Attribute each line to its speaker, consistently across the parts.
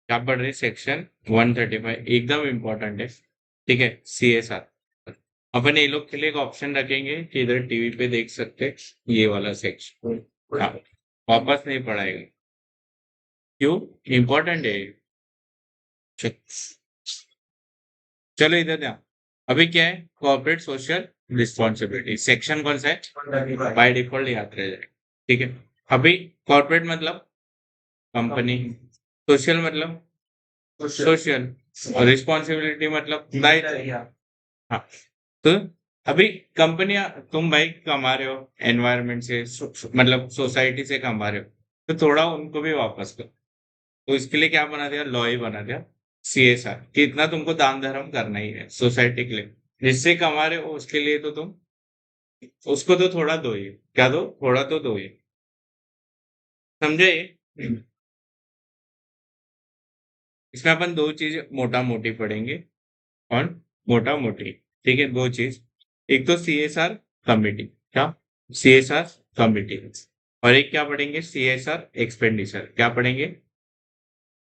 Speaker 1: क्या पढ़ रहे? सेक्शन 135 एकदम इम्पोर्टेंट है। ठीक है, CSR। अपन ये लोग के लिए एक ऑप्शन रखेंगे कि इधर टीवी पे देख सकते ये वाला सेक्शन। हाँ, वापस नहीं पढ़ाएगा। क्यों? इम्पोर्टेंट है ये। चलो इधर ध्यान। अभी क्या है? कॉर्पोरेट सोशल रिस्पॉन्सिबिलिटी सेक्शन कौन सा है? बाय डिफॉल्ट याद रह जाए। ठीक है। अभी कॉर्पोरेट मतलब कंपनी, सोशल मतलब सोशल, और रिस्पॉन्सिबिलिटी मतलब दायित्व। हाँ, तो अभी कंपनियां, तुम भाई कमा रहे हो एनवायरनमेंट से, मतलब सोसाइटी से कमा रहे हो, तो थोड़ा उनको भी वापस करो। तो इसके लिए क्या बना दिया? लॉ ही बना दिया, CSR, कि इतना तुमको दान धर्म करना ही है सोसाइटी के लिए। जिससे कमा रहे हो उसके लिए तो तुम उसको तो थोड़ा दो ही। क्या दो? थोड़ा तो दो ही। समझे ये? इसमें अपन दो चीज मोटा मोटी पढ़ेंगे। और मोटा मोटी, ठीक है, दो चीज। एक तो CSR कमिटी। क्या? CSR committee. और एक क्या पढ़ेंगे? CSR expenditure. क्या पढ़ेंगे?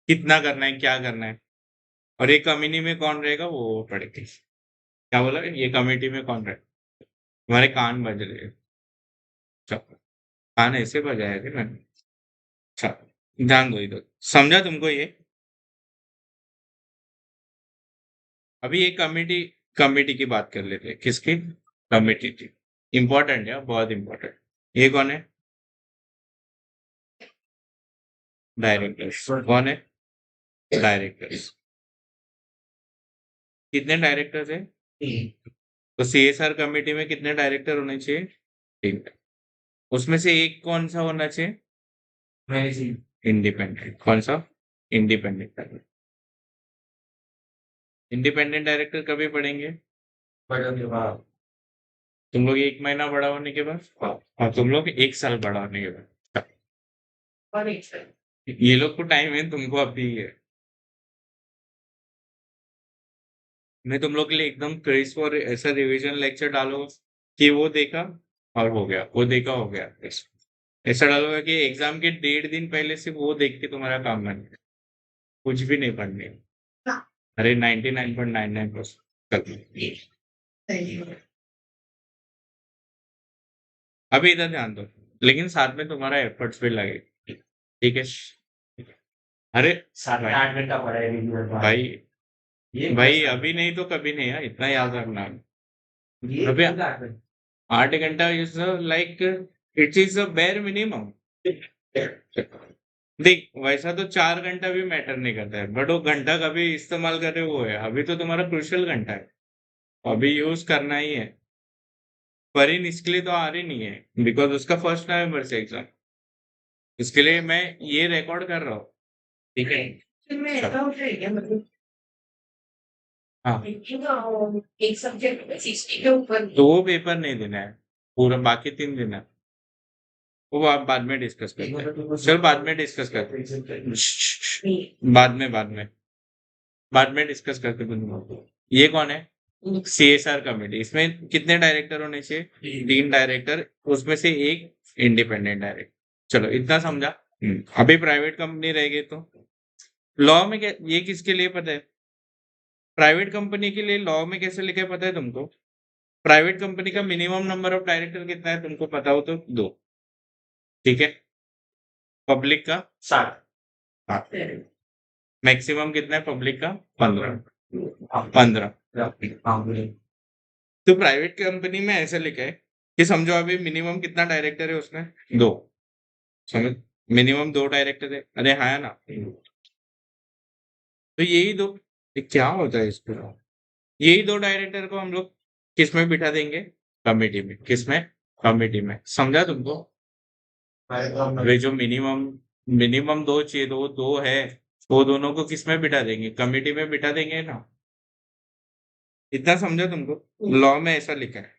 Speaker 1: कितना करना है, क्या करना है। और ये कम्युनिटी में कौन रहेगा वो पढ़ेंगे। क्या बोला? ये कमेटी में कौन रहेगा? तुम्हारे कान बज रहे हैं। अच्छा, कान ऐसे बजाया थे मैंने। अच्छा, ध्यान दो इधर। समझा तुमको ये? अभी ये कमेटी, कमेटी की बात कर लेते हैं। किसकी? कमेटी की। इंपॉर्टेंट है, बहुत इंपॉर्टेंट। ये कौन है? डायरेक्टर्स। कौन है? डायरेक्टर्स। कितने डायरेक्टर्स है? तो CSR कमेटी में कितने डायरेक्टर होने चाहिए? तीन। उसमें से एक कौन सा होना चाहिए? इंडिपेंडेंट। कौन सा? इंडिपेंडेंट। इंडिपेंडेंट डायरेक्टर कभी पढ़ेंगे? तुम लोग एक महीना बड़ा होने के बाद, और तुम लोग एक साल बड़ा होने के बाद। ये लोग को टाइम है, तुमको अभी है। मैं तुम लोग के लिए एकदम क्रिस्प और ऐसा रिवीजन लेक्चर डालो कि वो देखा और हो गया, वो देखा हो गया। ऐसा डालोगे कि एग्जाम के 1.5 दिन पहले से वो देख के तुम्हारा काम बन गया। कुछ भी नहीं पढ़ने। अरे 99.99% अभी इधर ध्यान दो, लेकिन साथ में तुम्हारा एफर्ट्स भी लगे। ठीक है? अरे 7 8 घंटा पढ़ाई भाई। भाई अभी नहीं तो कभी नहीं है, इतना याद रखना। अभी 8 घंटा is like, it is a बेर मिनिमम। देख, वैसा तो 4 घंटा भी मैटर नहीं करता है, बट वो घंटा कभी इस्तेमाल करे वो है। अभी तो तुम्हारा क्रुशियल घंटा है, अभी यूज करना ही है। फरीन इसके लिए तो आ रही नहीं है बिकॉज उसका 1 नवंबर से एग्जाम। इसके लिए मैं ये रिकॉर्ड कर रहा हूँ। ठीक है? चलो। हाँ, एक सब्जेक्ट 60 के ऊपर तो वो पेपर नहीं देना है, पूरा बाकी 3 दिन है। वो आप बाद में डिस्कस करते हैं, चल बाद में डिस्कस करते हैं। बाद में डिस्कस करते हैं। ये कौन है? CSR committee. इसमें कितने डायरेक्टर होने चाहिए? 3 डायरेक्टर, उसमें से एक इंडिपेंडेंट डायरेक्टर। चलो इतना समझा। अभी प्राइवेट कंपनी रहेगी तो लॉ में क्या, ये किसके लिए पता है? प्राइवेट कंपनी के लिए लॉ में कैसे लिखा है पता है तुमको? प्राइवेट कंपनी का मिनिमम नंबर ऑफ डायरेक्टर कितना है तुमको पता हो तो दो। ठीक है? पब्लिक का 7। हाँ, मैक्सिमम कितना है पब्लिक का? 15। तो प्राइवेट कंपनी में ऐसे लिखा है कि समझो अभी मिनिमम कितना डायरेक्टर है उसमें? दो। समझ? मिनिमम 2 डायरेक्टर है। अरे हाँ ना, तो यही दो, ये क्या होता है इसको? यही 2 डायरेक्टर को हम लोग किस में बिठा देंगे? कमेटी में। किस में? कमेटी में। समझा तुमको? वे जो मिनिमम मिनिमम दो चाहिए, दो दो है, वो दोनों को किस में बिठा देंगे? कमेटी में बिठा देंगे ना। इतना समझा तुमको? लॉ में ऐसा लिखा है,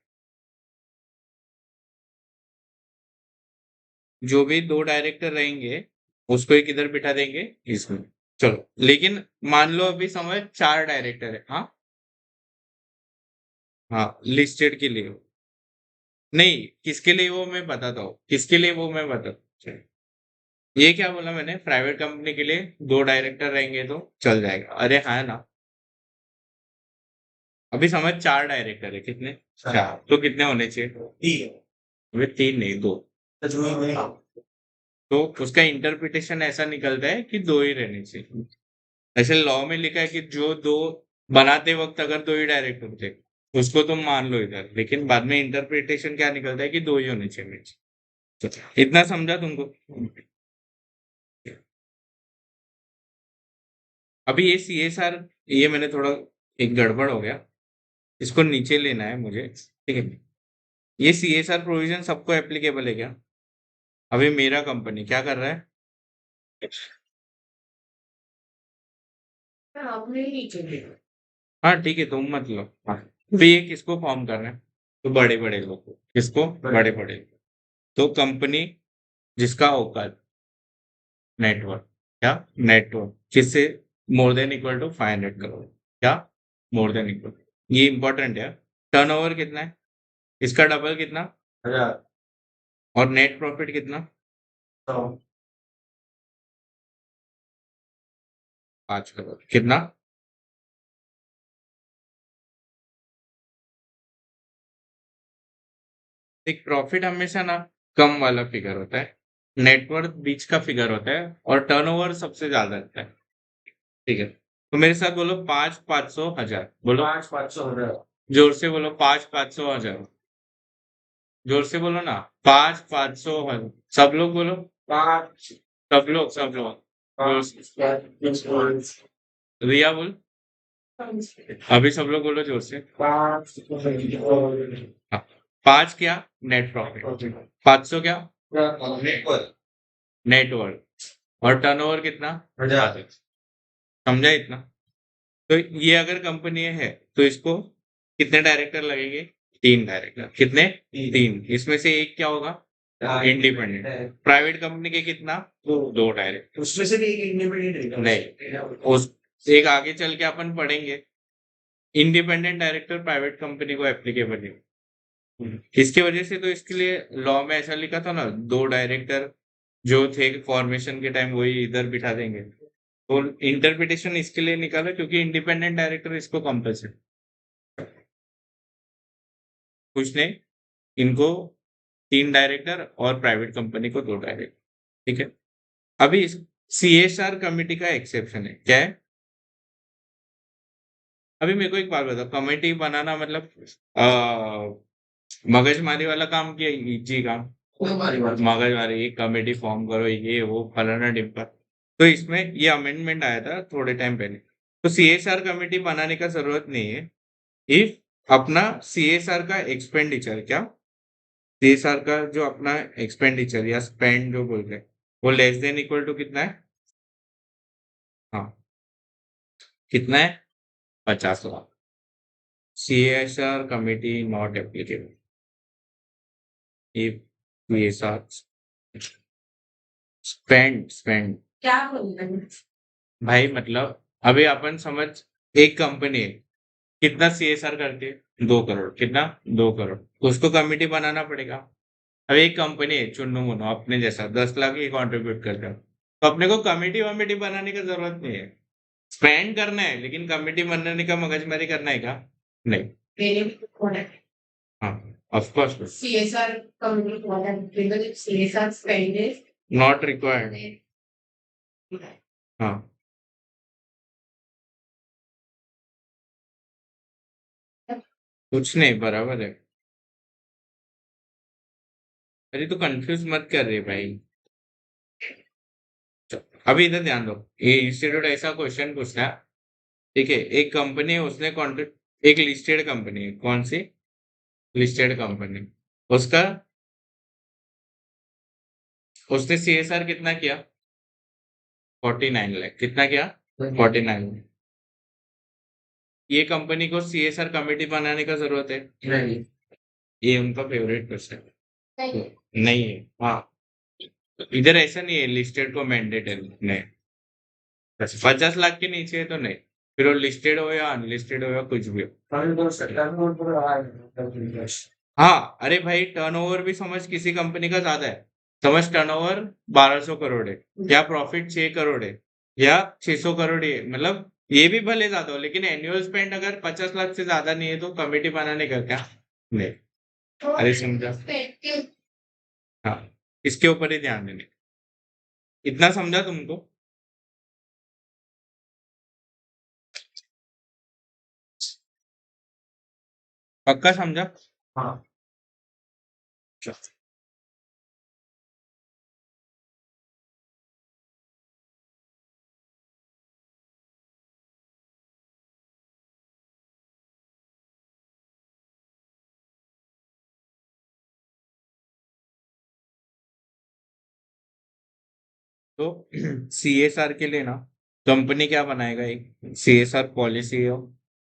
Speaker 1: जो भी 2 डायरेक्टर रहेंगे उसको एक इधर बिठा देंगे, इसमें। चलो, लेकिन मान लो अभी समझ 4 डायरेक्टर है। हाँ, हाँ, लिस्टेड के लिए। नहीं, किसके लिए वो मैं बताता हूँ, किसके लिए वो मैं बताता हूँ। ये क्या बोला मैंने, प्राइवेट कंपनी के लिए 2 डायरेक्टर रहेंगे तो चल जाएगा। अरे हाँ ना, अभी समझ 4 डायरेक्टर है, कितने? 4, तो कितने होने चाहिए? अबे 3 नहीं 2। तो उसका इंटरप्रिटेशन ऐसा निकलता है कि 2 ही रहने चाहिए। ऐसे लॉ में लिखा है कि जो 2 बनाते वक्त अगर 2 ही डायरेक्टर थे, उसको तुम मान लो इधर, लेकिन बाद में इंटरप्रिटेशन क्या निकलता है कि 2 ही होने चाहिए। तो इतना समझा तुमको? अभी ये सीएसआर, ये मैंने थोड़ा एक गड़बड़ हो गया, इसको नीचे लेना है मुझे, ठीक है? ये सीएसआर प्रोविजन सबको एप्लीकेबल है क्या? अभी मेरा कंपनी क्या कर रहा है? हाँ ठीक है, तुम मत लो। हाँ, तो ये किसको फॉर्म कर रहे हैं? तो बड़े बड़े लोग को। किसको? बड़े बड़े। तो कंपनी जिसका औकात, नेटवर्क, क्या? नेटवर्क किससे more than equal to 500 crore, क्या? मोर देन इक्वल, ये इंपॉर्टेंट है। टर्नओवर कितना है? इसका डबल कितना? 1000। और नेट प्रॉफिट कितना? 5 करोड़, कितना? एक प्रॉफिट हमेशा ना कम वाला फिगर होता है, नेटवर्थ बीच का फिगर होता है, और टर्नओवर सबसे ज्यादा रहता है। ठीक है, तो मेरे साथ बोलो 5, 500, 1000, बोलो 5, 500, 1000। जोर से बोलो 5, 500, 1000। जोर से बोलो ना, 5, 500, 1000। सब लोग बोलो 5। सब लोग रिया बोल। अभी सब लोग बोलो जोर से 5। हाँ, 5 क्या? Net profit. 500 क्या? नेटवर्क। नेटवर्क। और टर्नओवर कितना? 1000। समझा इतना? तो ये अगर कंपनी है तो इसको कितने डायरेक्टर लगेंगे? 3 डायरेक्टर। कितने? 3। इसमें से एक क्या होगा? इंडिपेंडेंट। प्राइवेट कंपनी के कितना? 2 डायरेक्टर। उसमें से भी एक इंडिपेंडेंट नहीं, उस एक आगे चल के अपन पढ़ेंगे, इंडिपेंडेंट डायरेक्टर प्राइवेट कंपनी को एप्लीकेबल है। इसके वजह से तो इसके लिए लॉ में ऐसा लिखा था ना, 2 डायरेक्टर जो थे फॉर्मेशन के टाइम वही इधर बिठा देंगे। तो इंटरप्रिटेशन इसके लिए निकाला क्योंकि इंडिपेंडेंट डायरेक्टर इसको कंपल्सरी। कुछ नहीं, इनको 3 डायरेक्टर और प्राइवेट कंपनी को 2 डायरेक्टर। ठीक है, अभी सीएसआर कमेटी का एक्सेप्शन है, क्या है? अभी मेरे को एक बात बताओ, कमेटी बनाना मतलब मगजमारी वाला काम किया, इजी काम? मगजमारी, एक कमेटी फॉर्म करो, ये वो फलाना डिब्बा। तो इसमें ये अमेंडमेंट आया था थोड़े टाइम पहले, तो सीएसआर कमेटी बनाने का जरूरत नहीं है इफ अपना सीएसआर का एक्सपेंडिचर, क्या? सीएसआर का जो अपना एक्सपेंडिचर या स्पेंड जो बोलते हैं, वो लेस देन इक्वल टू कितना है? हाँ, कितना है? 50 lakh. CSR committee not applicable if CSR spend क्या बोल रहे हैं भाई? मतलब अभी अपन समझ, एक कंपनी है, कितना सीएसआर करती है? 2 करोड़। कितना? 2 करोड़। उसको कमेटी बनाना पड़ेगा। अब एक कंपनी है चुन्नू मुन्नू अपने जैसा 10 लाख ही कंट्रीब्यूट करता है, तो अपने को कमेटी वमेटी बनाने की जरूरत नहीं है। स्पेंड करना है, लेकिन कमेटी बनाने का मगजमारी करना है क्या? नहीं। मेरे भी कौन है? हाँ, ऑफ कोर्स CSR कमेटी कौन है? Because CSR spend is not required. हाँ, कुछ नहीं, बराबर है। अरे तो कंफ्यूज मत कर रहे भाई। अभी इधर ध्यान दो, ये इंस्टीट्यूट ऐसा क्वेश्चन पूछता है, ठीक है? एक कंपनी है, उसने कॉन्ट्रैक्ट, एक लिस्टेड कंपनी है, कौन सी? Listed company. उसका, उसने सीएसआर कितना किया? 49 लाख। कितना किया? 49 लाख। ये कंपनी को सीएसआर कमेटी बनाने का जरूरत है? नहीं। ये उनका फेवरेट क्वेश्चन है। नहीं है। हाँ, इधर ऐसा नहीं है लिस्टेड को मैंडेट है, नहीं। 50 लाख के नीचे है तो नहीं, फिर वो लिस्टेड हो या अनलिस्टेड हो या कुछ भी हो। हाँ, अरे भाई टर्नओवर भी समझ किसी कंपनी का ज्यादा है, समझ टर्नओवर 1200 करोड़ है या प्रॉफिट 6 करोड़ है या 600 करोड़ है, मतलब ये भी भले ज्यादा हो, लेकिन एनुअल स्पेंड अगर 50 लाख से ज्यादा नहीं है तो कमेटी बनाने का क्या नहीं। अरे समझा। हाँ, इसके ऊपर ही ध्यान देने। इतना समझा तुमको? पक्का समझा? हाँ। तो सीएसआर के लिए ना कंपनी क्या बनाएगा, एक सीएसआर पॉलिसी हो,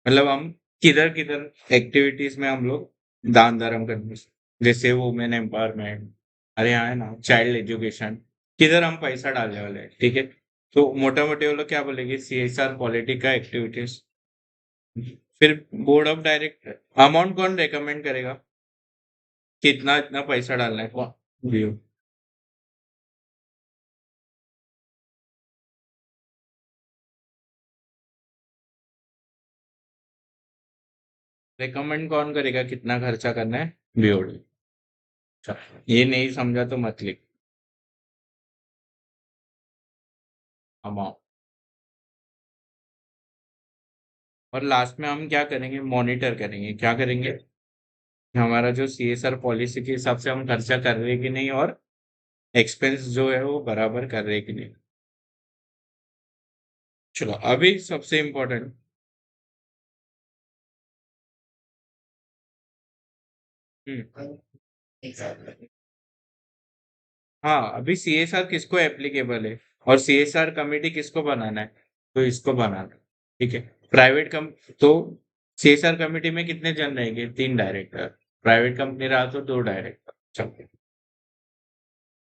Speaker 1: मतलब हम किधर किधर एक्टिविटीज में हम लोग दान धर्म करने, जैसे वुमेन एम्पावरमेंट, अरे यहाँ है ना चाइल्ड एजुकेशन, किधर हम पैसा डालने वाले हैं, ठीक है। तो मोटा मोटे वो लोग क्या बोलेंगे, सीएसआर पॉलिटी का एक्टिविटीज। फिर बोर्ड ऑफ डायरेक्टर अमाउंट कौन रेकमेंड करेगा, कितना इतना पैसा डालना है कौन? रेकमेंड कौन करेगा कितना खर्चा करना है? बीओडी। अच्छा, ये नहीं समझा तो मत लिख। अमाउंट। और लास्ट में हम क्या करेंगे, मॉनिटर करेंगे, क्या करेंगे, हमारा जो सीएसआर पॉलिसी के हिसाब से हम खर्चा कर रहे हैं कि नहीं, और एक्सपेंस जो है वो बराबर कर रहे हैं कि नहीं। चलो अभी सबसे इम्पोर्टेंट। हम्म। हाँ, अभी सीएसआर किसको एप्लीकेबल है और सीएसआर कमेटी किसको बनाना है, तो इसको बनाना है, ठीक है। प्राइवेट कम तो सीएसआर कमेटी में कितने जन रहेंगे, 3 डायरेक्टर, प्राइवेट कंपनी रहा तो 2 डायरेक्टर। चलो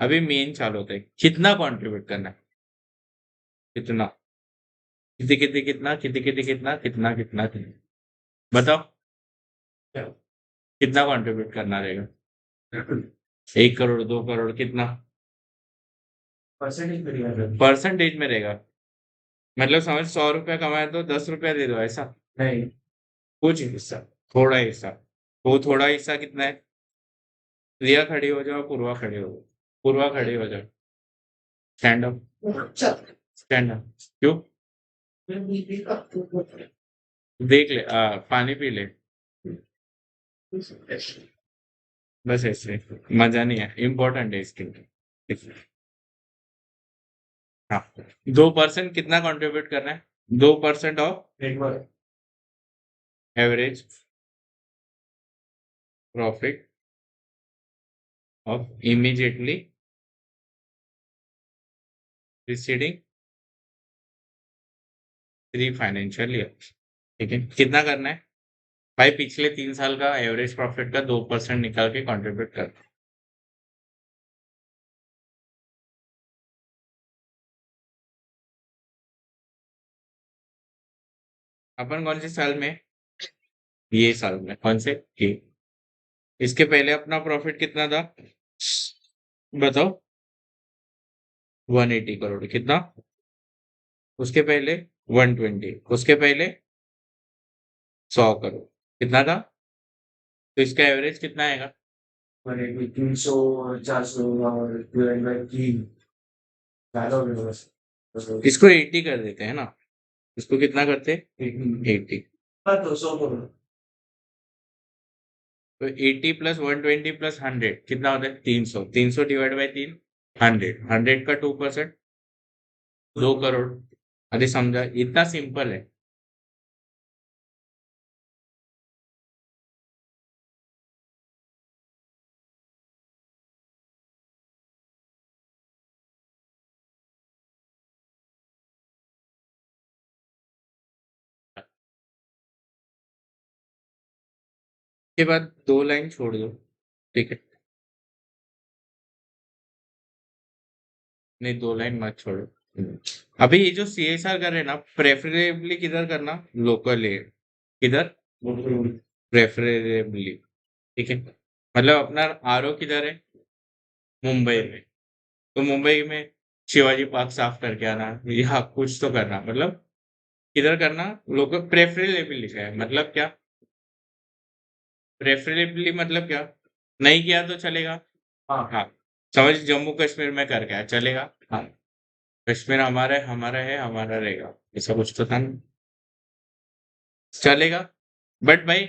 Speaker 1: अभी मेन चालू होता है, कितना कंट्रीब्यूट करना है, कितना, कितने कितने कितना, कितने कितने कितना, कितना कितना कितना, बताओ कितना कंट्रीब्यूट करना रहेगा। 1 करोड़, 2 करोड़, कितना परसेंटेज में रहेगा, मतलब समझ 100 रुपया कमाए तो 10 रुपया दे दो, ऐसा नहीं, कुछ हिस्सा, थोड़ा हिस्सा। वो थोड़ा हिस्सा कितना है, रिया खड़ी हो जाओ, पूर्वा खड़ी हो जाओ, पूर्वा खड़ी हो जाओ, स्टैंड अप, स्टैंड अप, क्यों, देख ले, पानी पी ले, बस ऐसे, मजा नहीं है, इम्पोर्टेंट है इसके लिए। हाँ, 2% कितना कंट्रीब्यूट करना है, 2% of average profit of immediately preceding 3 financial year, ठीक है। कितना करना है भाई, पिछले 3 साल का एवरेज प्रॉफिट का 2% निकाल के कंट्रीब्यूट कर। अपन कौन से साल में, ये साल में कौन से, ये, इसके पहले अपना प्रॉफिट कितना था, बताओ, 180 करोड़, कितना, उसके पहले 120, उसके पहले 100 करोड़, कितना था, तो इसका एवरेज कितना आएगा, 300, 400 और डिवाइड बाय 3, ज्यादा हो गया बस। इसको 80 कर देते हैं ना, इसको कितना करते, 80, तो 100 करोड़, तो 80 प्लस 120 प्लस 100 कितना होता है, 300, 300 डिवाइड बाई 3, 100, 100 का 2%, 2 करोड़। अरे समझा, इतना सिंपल है। के बाद 2 लाइन छोड़ दो, ठीक है, नहीं 2 लाइन मत छोड़ो। अभी ये जो सीएसआर कर रहे हैं ना, प्रेफरेबली किधर करना, लोकल है, किधर, प्रेफरेबली, ठीक है, मतलब अपना आरओ किधर है, मुंबई में, तो मुंबई में शिवाजी पार्क साफ करके आना या कुछ तो करना, मतलब इधर करना। लोग प्रेफरेबली लिखा है, मतलब क्या? प्रेफरेबली मतलब क्या? नहीं किया तो चलेगा। हाँ, समझ, जम्मू कश्मीर में करके आया, चलेगा। हाँ, कश्मीर हमारा है, हमारा है, हमारा रहेगा, ऐसा कुछ तो था ना? चलेगा। बट भाई,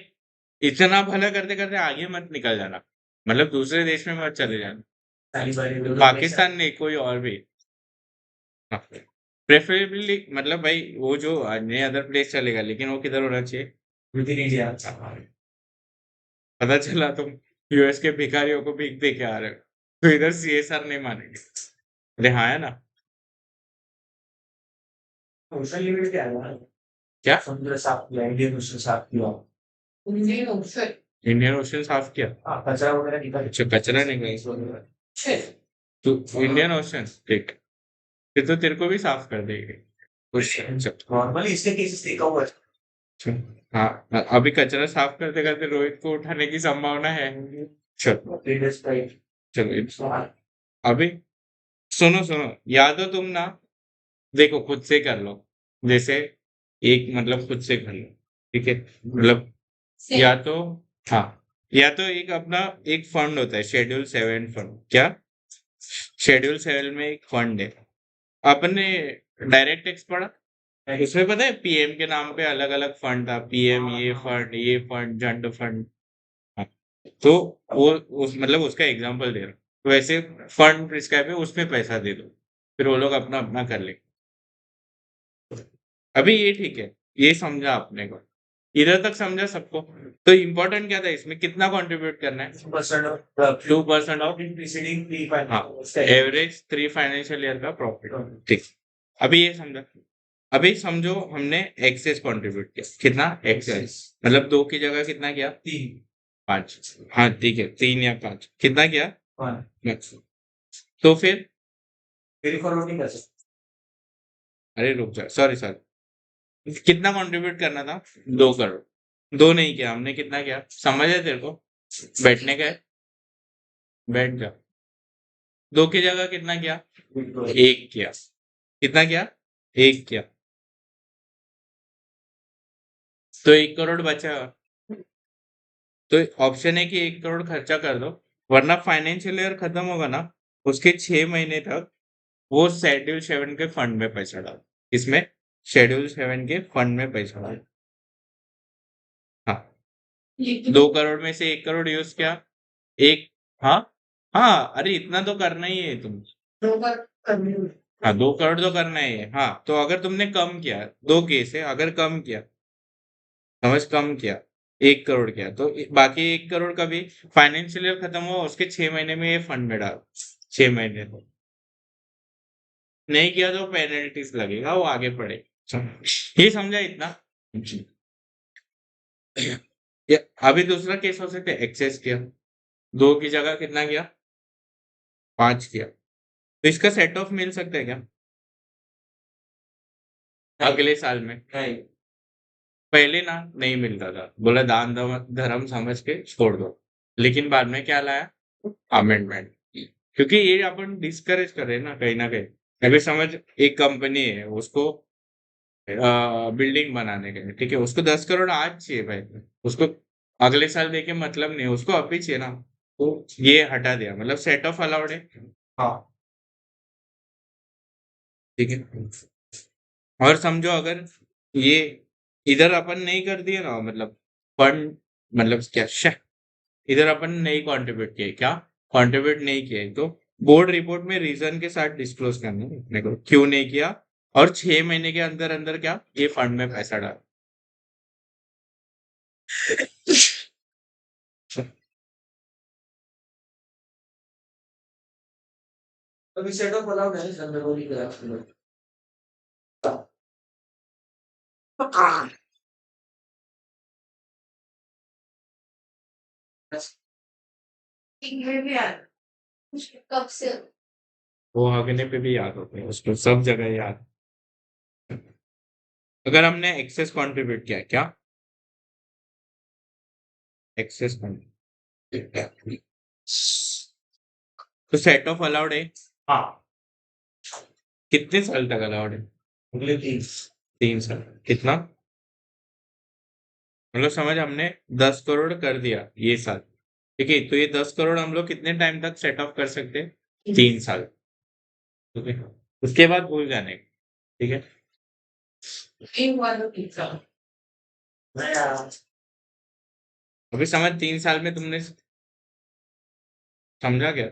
Speaker 1: इतना भला करते करते आगे मत निकल जाना, मतलब दूसरे देश में मत चले जाना, पाकिस्तान नहीं, कोई और भी। हाँ, प्रेफरेबली मतलब भाई वो जो अन्य अदर प्लेस चलेगा, लेकिन वो किधर होना चाहिए? Within India. पता चला तुम यूएस के भिखारियों को भीख दे के आ रहे हो, तो इधर सीएसआर नहीं मानेंगे। अरे हाँ, है ना? सोशल लिमिट क्या है? क्या? समुद्र साफ किया, इंडियन ओशन साफ किया। इंडियन ओशन, इंडियन ओशन साफ किया? हाँ, कचरा वगैरह निकाल, अच्छा कचरा निकाल, तो इंडियन ओशन ठीक, फिर तो तेरे को भी साफ कर देगी कुछ। अच्छा, नॉर्मली इसके केसेस देखा हुआ है। अच्छा, हाँ, अभी कचरा साफ करते करते रोहित को उठाने की संभावना है। चलो चलो, अभी सुनो सुनो, या तो तुम ना देखो खुद से कर लो, जैसे एक मतलब खुद से कर लो, ठीक है, मतलब या तो, हाँ, या तो एक अपना एक फंड होता है, शेड्यूल 7 फंड। क्या? शेड्यूल 7 में एक फंड है, आपने डायरेक्ट टैक्स पढ़ा? उसमें पता है पीएम के नाम पे अलग अलग फंड था, पीएम ये फंड जंड फंड। हाँ, तो वो मतलब उसका एग्जांपल दे रहा हूँ, तो वैसे फंड प्रिस्क्राइब है, उसमें पैसा दे दो, फिर वो लोग अपना अपना कर ले। अभी ये ठीक है, ये समझा आपने को, इधर तक समझा सबको? तो इम्पोर्टेंट क्या था इसमें, कितना कंट्रीब्यूट करना है? 2% ऑफ हाँ, एवरेज 3 फाइनेंशियल ईयर का प्रॉफिट, ठीक। अभी ये समझा। अभी समझो हमने एक्सेस कंट्रीब्यूट किया, कितना एक्सेस, मतलब 2 की जगह कितना किया? 5, हाँ ठीक है, 3 या 5 कितना किया? 5। तो फिर अरे रुक जा, सॉरी सॉरी, कितना कंट्रीब्यूट करना था? 2 करोड़। 2 नहीं किया हमने, कितना किया समझ है तेरे को? बैठने का है, बैठ जा। 2 की जगह कितना किया? 1 किया। कितना किया? 1 किया, तो 1 करोड़ बचा। तो ऑप्शन है कि 1 करोड़ खर्चा कर दो, वरना फाइनेंशियल ईयर खत्म होगा ना, उसके 6 महीने तक वो शेड्यूल 7 के फंड में पैसा डाल। इसमें शेड्यूल 7 के फंड में पैसा डाल। हाँ, 2 करोड़ में से 1 करोड़ यूज किया। एक, हाँ हाँ, अरे इतना तो करना ही है तुम। हाँ, 2 करोड़ तो करना ही है। हाँ, तो अगर तुमने कम किया, 2 केस है, अगर कम किया, समझ, कम किया, 1 करोड़ किया, तो बाकी 1 करोड़ का भी फाइनेंशियल ईयर खत्म हुआ उसके 6 महीने में ये फंड में डाल, 6 महीने तो नहीं किया तो पेनल्टीज लगेगा, वो आगे पड़ेगा। ये समझा इतना? ये अभी दूसरा केस हो सकता है, एक्सेस किया, 2 की जगह कितना किया? 5 किया, तो इसका सेट ऑफ मिल सकता है क्या अगले साल में? नहीं, पहले ना नहीं मिलता था, बोला दान धर्म समझ के छोड़ दो, लेकिन बाद में क्या लाया? अमेंडमेंट। क्योंकि ये अपन डिस्करेज कर रहे हैं ना कहीं ना कहीं। अभी समझ, एक कंपनी है, उसको बिल्डिंग बनाने के लिए, ठीक है, उसको 10 करोड़ आज चाहिए भाई, उसको अगले साल देके मतलब नहीं, उसको अभी चाहिए ना, तो ये हटा दिया, मतलब सेट ऑफ अलाउड है। हाँ, ठीक है। और समझो अगर ये इधर अपन नहीं कर दिए ना, मतलब फंड, मतलब क्या इधर अपन नहीं कंट्रीब्यूट किए, क्या कंट्रीब्यूट नहीं किए, तो बोर्ड रिपोर्ट में रीजन के साथ डिस्क्लोज करना है अपने को, क्यों नहीं किया, और 6 महीने के अंदर अंदर क्या ये फंड में पैसा डाल। अभी सेट ऑफ अलाउड है अंदर वो नहीं करा। कब से वो हगने पे भी याद होते हैं, उसको सब जगह याद। अगर हमने एक्सेस कंट्रीब्यूट किया, क्या एक्सेस कंट्रीब्यूट, तो सेट ऑफ अलाउड है, हाँ, कितने साल तक अलाउड है? अगले 3 साल। कितना? मतलब समझ, हमने 10 करोड़ कर दिया ये साल, ठीक है, तो ये 10 करोड़ हम लोग कितने टाइम तक सेट ऑफ कर सकते हैं? 3 साल। ठीक है, उसके बाद भूल जाने का, ठीक है। अभी समझ, 3 साल में तुमने समझा क्या?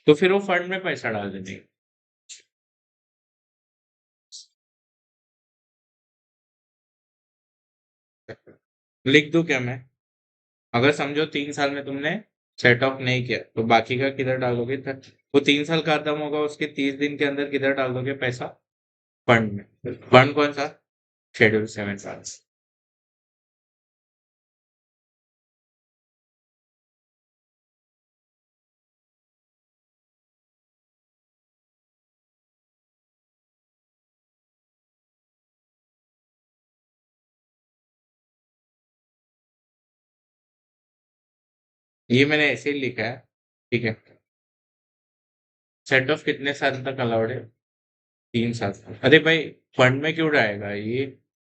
Speaker 1: तो फिर वो फंड में पैसा डाल देने का। लिख दूं क्या मैं? अगर समझो 3 साल में तुमने सेट ऑफ नहीं किया, तो बाकी का किधर डालोगे? वो 3 साल खत्म होगा, उसके 30 दिन के अंदर किधर डाल दोगे पैसा? फंड में। फंड कौन सा? शेड्यूल 7 साल। ये मैंने ऐसे ही लिखा है, ठीक है। सेट ऑफ कितने साल तक अलाउड है? 3 साल। अरे भाई, फंड में क्यों जाएगा ये?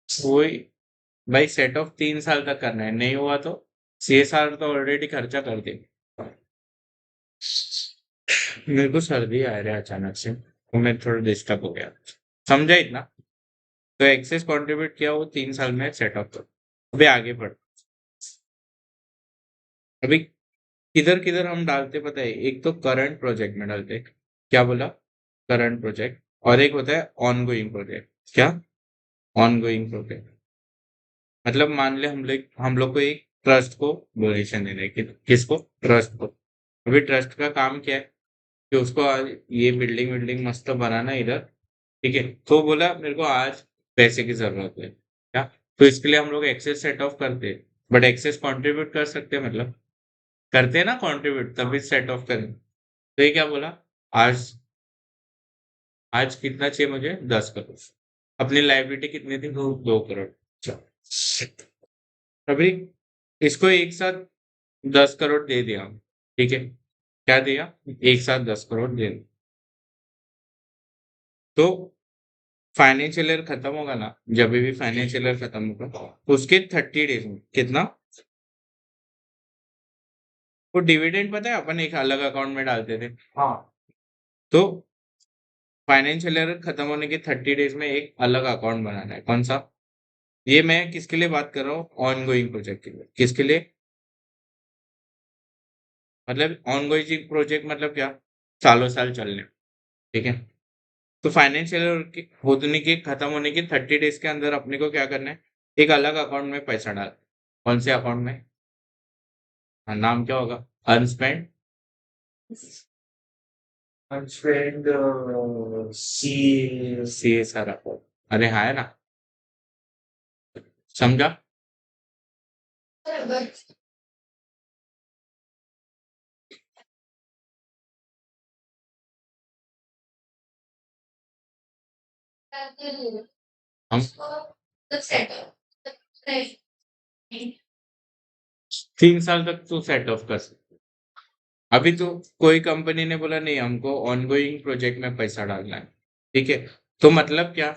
Speaker 1: वही भाई, सेट ऑफ 3 साल तक करना है, नहीं हुआ तो 6 साल तो ऑलरेडी खर्चा कर दे। मेरे को सर्दी आ रहा है अचानक से, तो मैं थोड़ा डिस्टर्ब हो गया। समझा इतना? तो एक्सेस कंट्रीब्यूट किया वो 3 साल में सेट ऑफ कर। अभी आगे बढ़। अभी किधर किधर हम डालते पता है? एक तो करंट प्रोजेक्ट में डालते। क्या बोला? Current project. और एक होता है ऑनगोइंग प्रोजेक्ट। क्या? Ongoing project. मतलब मान ले हम लोग को एक ट्रस्ट को डोनेशन देना है, किसको? ट्रस्ट को। अभी ट्रस्ट का काम क्या है? कि उसको आज ये बिल्डिंग बिल्डिंग मस्त बनाना है इधर, ठीक है। तो बोला मेरे को आज पैसे की जरूरत है, क्या? तो इसके लिए हम लोग एक्सेस सेट ऑफ करते हैं, बट एक्सेस कंट्रीब्यूट कर सकते हैं, मतलब करते हैं ना कंट्रीब्यूट, तभी सेट ऑफ करें। तो ये क्या बोला? आज आज कितना चाहिए मुझे? 10 करोड़। अपनी लाइबिलिटी कितनी थी? 2 करोड़। अच्छा। अभी इसको एक साथ 10 करोड़ दे दिया हम, ठीक है। क्या दिया? एक साथ 10 करोड़ दे दिया। तो फाइनेंशियल ईयर खत्म होगा ना, जब भी फाइनेंशियल ईयर खत्म होगा, उसके 30 डेज में कितना? वो डिविडेंड पता है अपन एक अलग अकाउंट में डालते थे। हाँ। तो फाइनेंशियल ईयर खत्म होने के 30 डेज में एक अलग अकाउंट बनाना है। कौन सा? ये मैं किसके लिए बात कर रहा हूँ? ऑन गोइंग प्रोजेक्ट के लिए। किसके लिए? मतलब ऑन गोइंग प्रोजेक्ट मतलब क्या? सालों साल चलने, ठीक है। तो फाइनेंशियल होने के खत्म होने के 30 डेज के अंदर अपने को क्या करना है? एक अलग अकाउंट में पैसा डाल। कौन से अकाउंट में? हाँ, नाम क्या होगा? अनस्पेंड। अनस्पेंड CSR अकाउंट। अरे हाँ, है ना? समझा? हम 3 साल तक तो सेट ऑफ कर सकते। अभी तो कोई कंपनी ने बोला नहीं, हमको ऑनगोइंग प्रोजेक्ट में पैसा डालना है, ठीक है। तो मतलब क्या?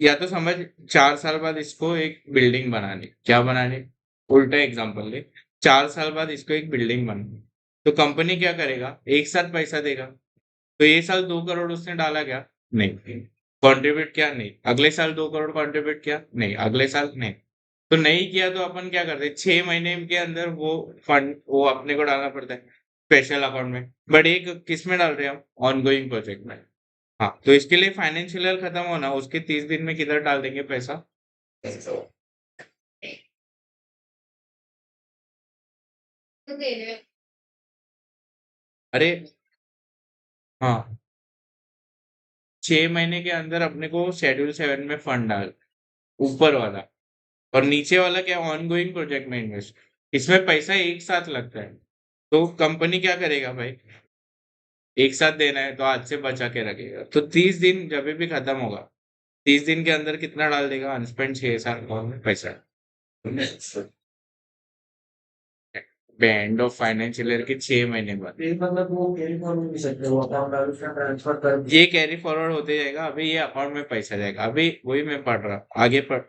Speaker 1: या तो समझ, 4 साल बाद इसको एक बिल्डिंग बनानी, क्या बनानी? उल्टा एग्जांपल ले। 4 साल बाद इसको एक बिल्डिंग बनानी, तो कंपनी क्या करेगा? एक साथ पैसा देगा। तो ये साल 2 करोड़ उसने डाला क्या? नहीं। कंट्रीब्यूट किया? नहीं। अगले साल 2 करोड़ कंट्रीब्यूट किया? नहीं। अगले साल? नहीं। तो नहीं किया तो अपन क्या करते हैं? 6 महीने के अंदर वो फंड वो अपने को डालना पड़ता है स्पेशल अकाउंट में। बट एक किस में डाल रहे हैं हम? ऑनगोइंग प्रोजेक्ट में। हाँ, तो इसके लिए फाइनेंशियल ईयर खत्म होना, उसके 30 दिन में किधर डाल देंगे पैसा? अरे हाँ, 6 महीने के अंदर अपने को शेड्यूल 7 में फंड डाल, ऊपर वाला। और नीचे वाला क्या? ऑनगोइंग प्रोजेक्ट में इन्वेस्ट। इसमें पैसा एक साथ लगता है। तो कंपनी क्या करेगा भाई? एक साथ देना है तो आज से बचा के रखेगा, तो 30 दिन जब भी खत्म होगा, 30 दिन के अंदर कितना डाल देगा? अनस्पेंड 6 साल और में पैसा। बैंड ऑफ फाइनेंशियल ईयर के 6 महीने बाद
Speaker 2: ये मतलब वो कैरी फॉरवर्ड नहीं सकते, वो अकाउंट बैलेंस में ट्रांसफर कर
Speaker 1: ये कैरी फॉरवर्ड होते जाएगा। अभी ये अकाउंट में पैसा जाएगा। अभी वही मैं पढ़ रहा,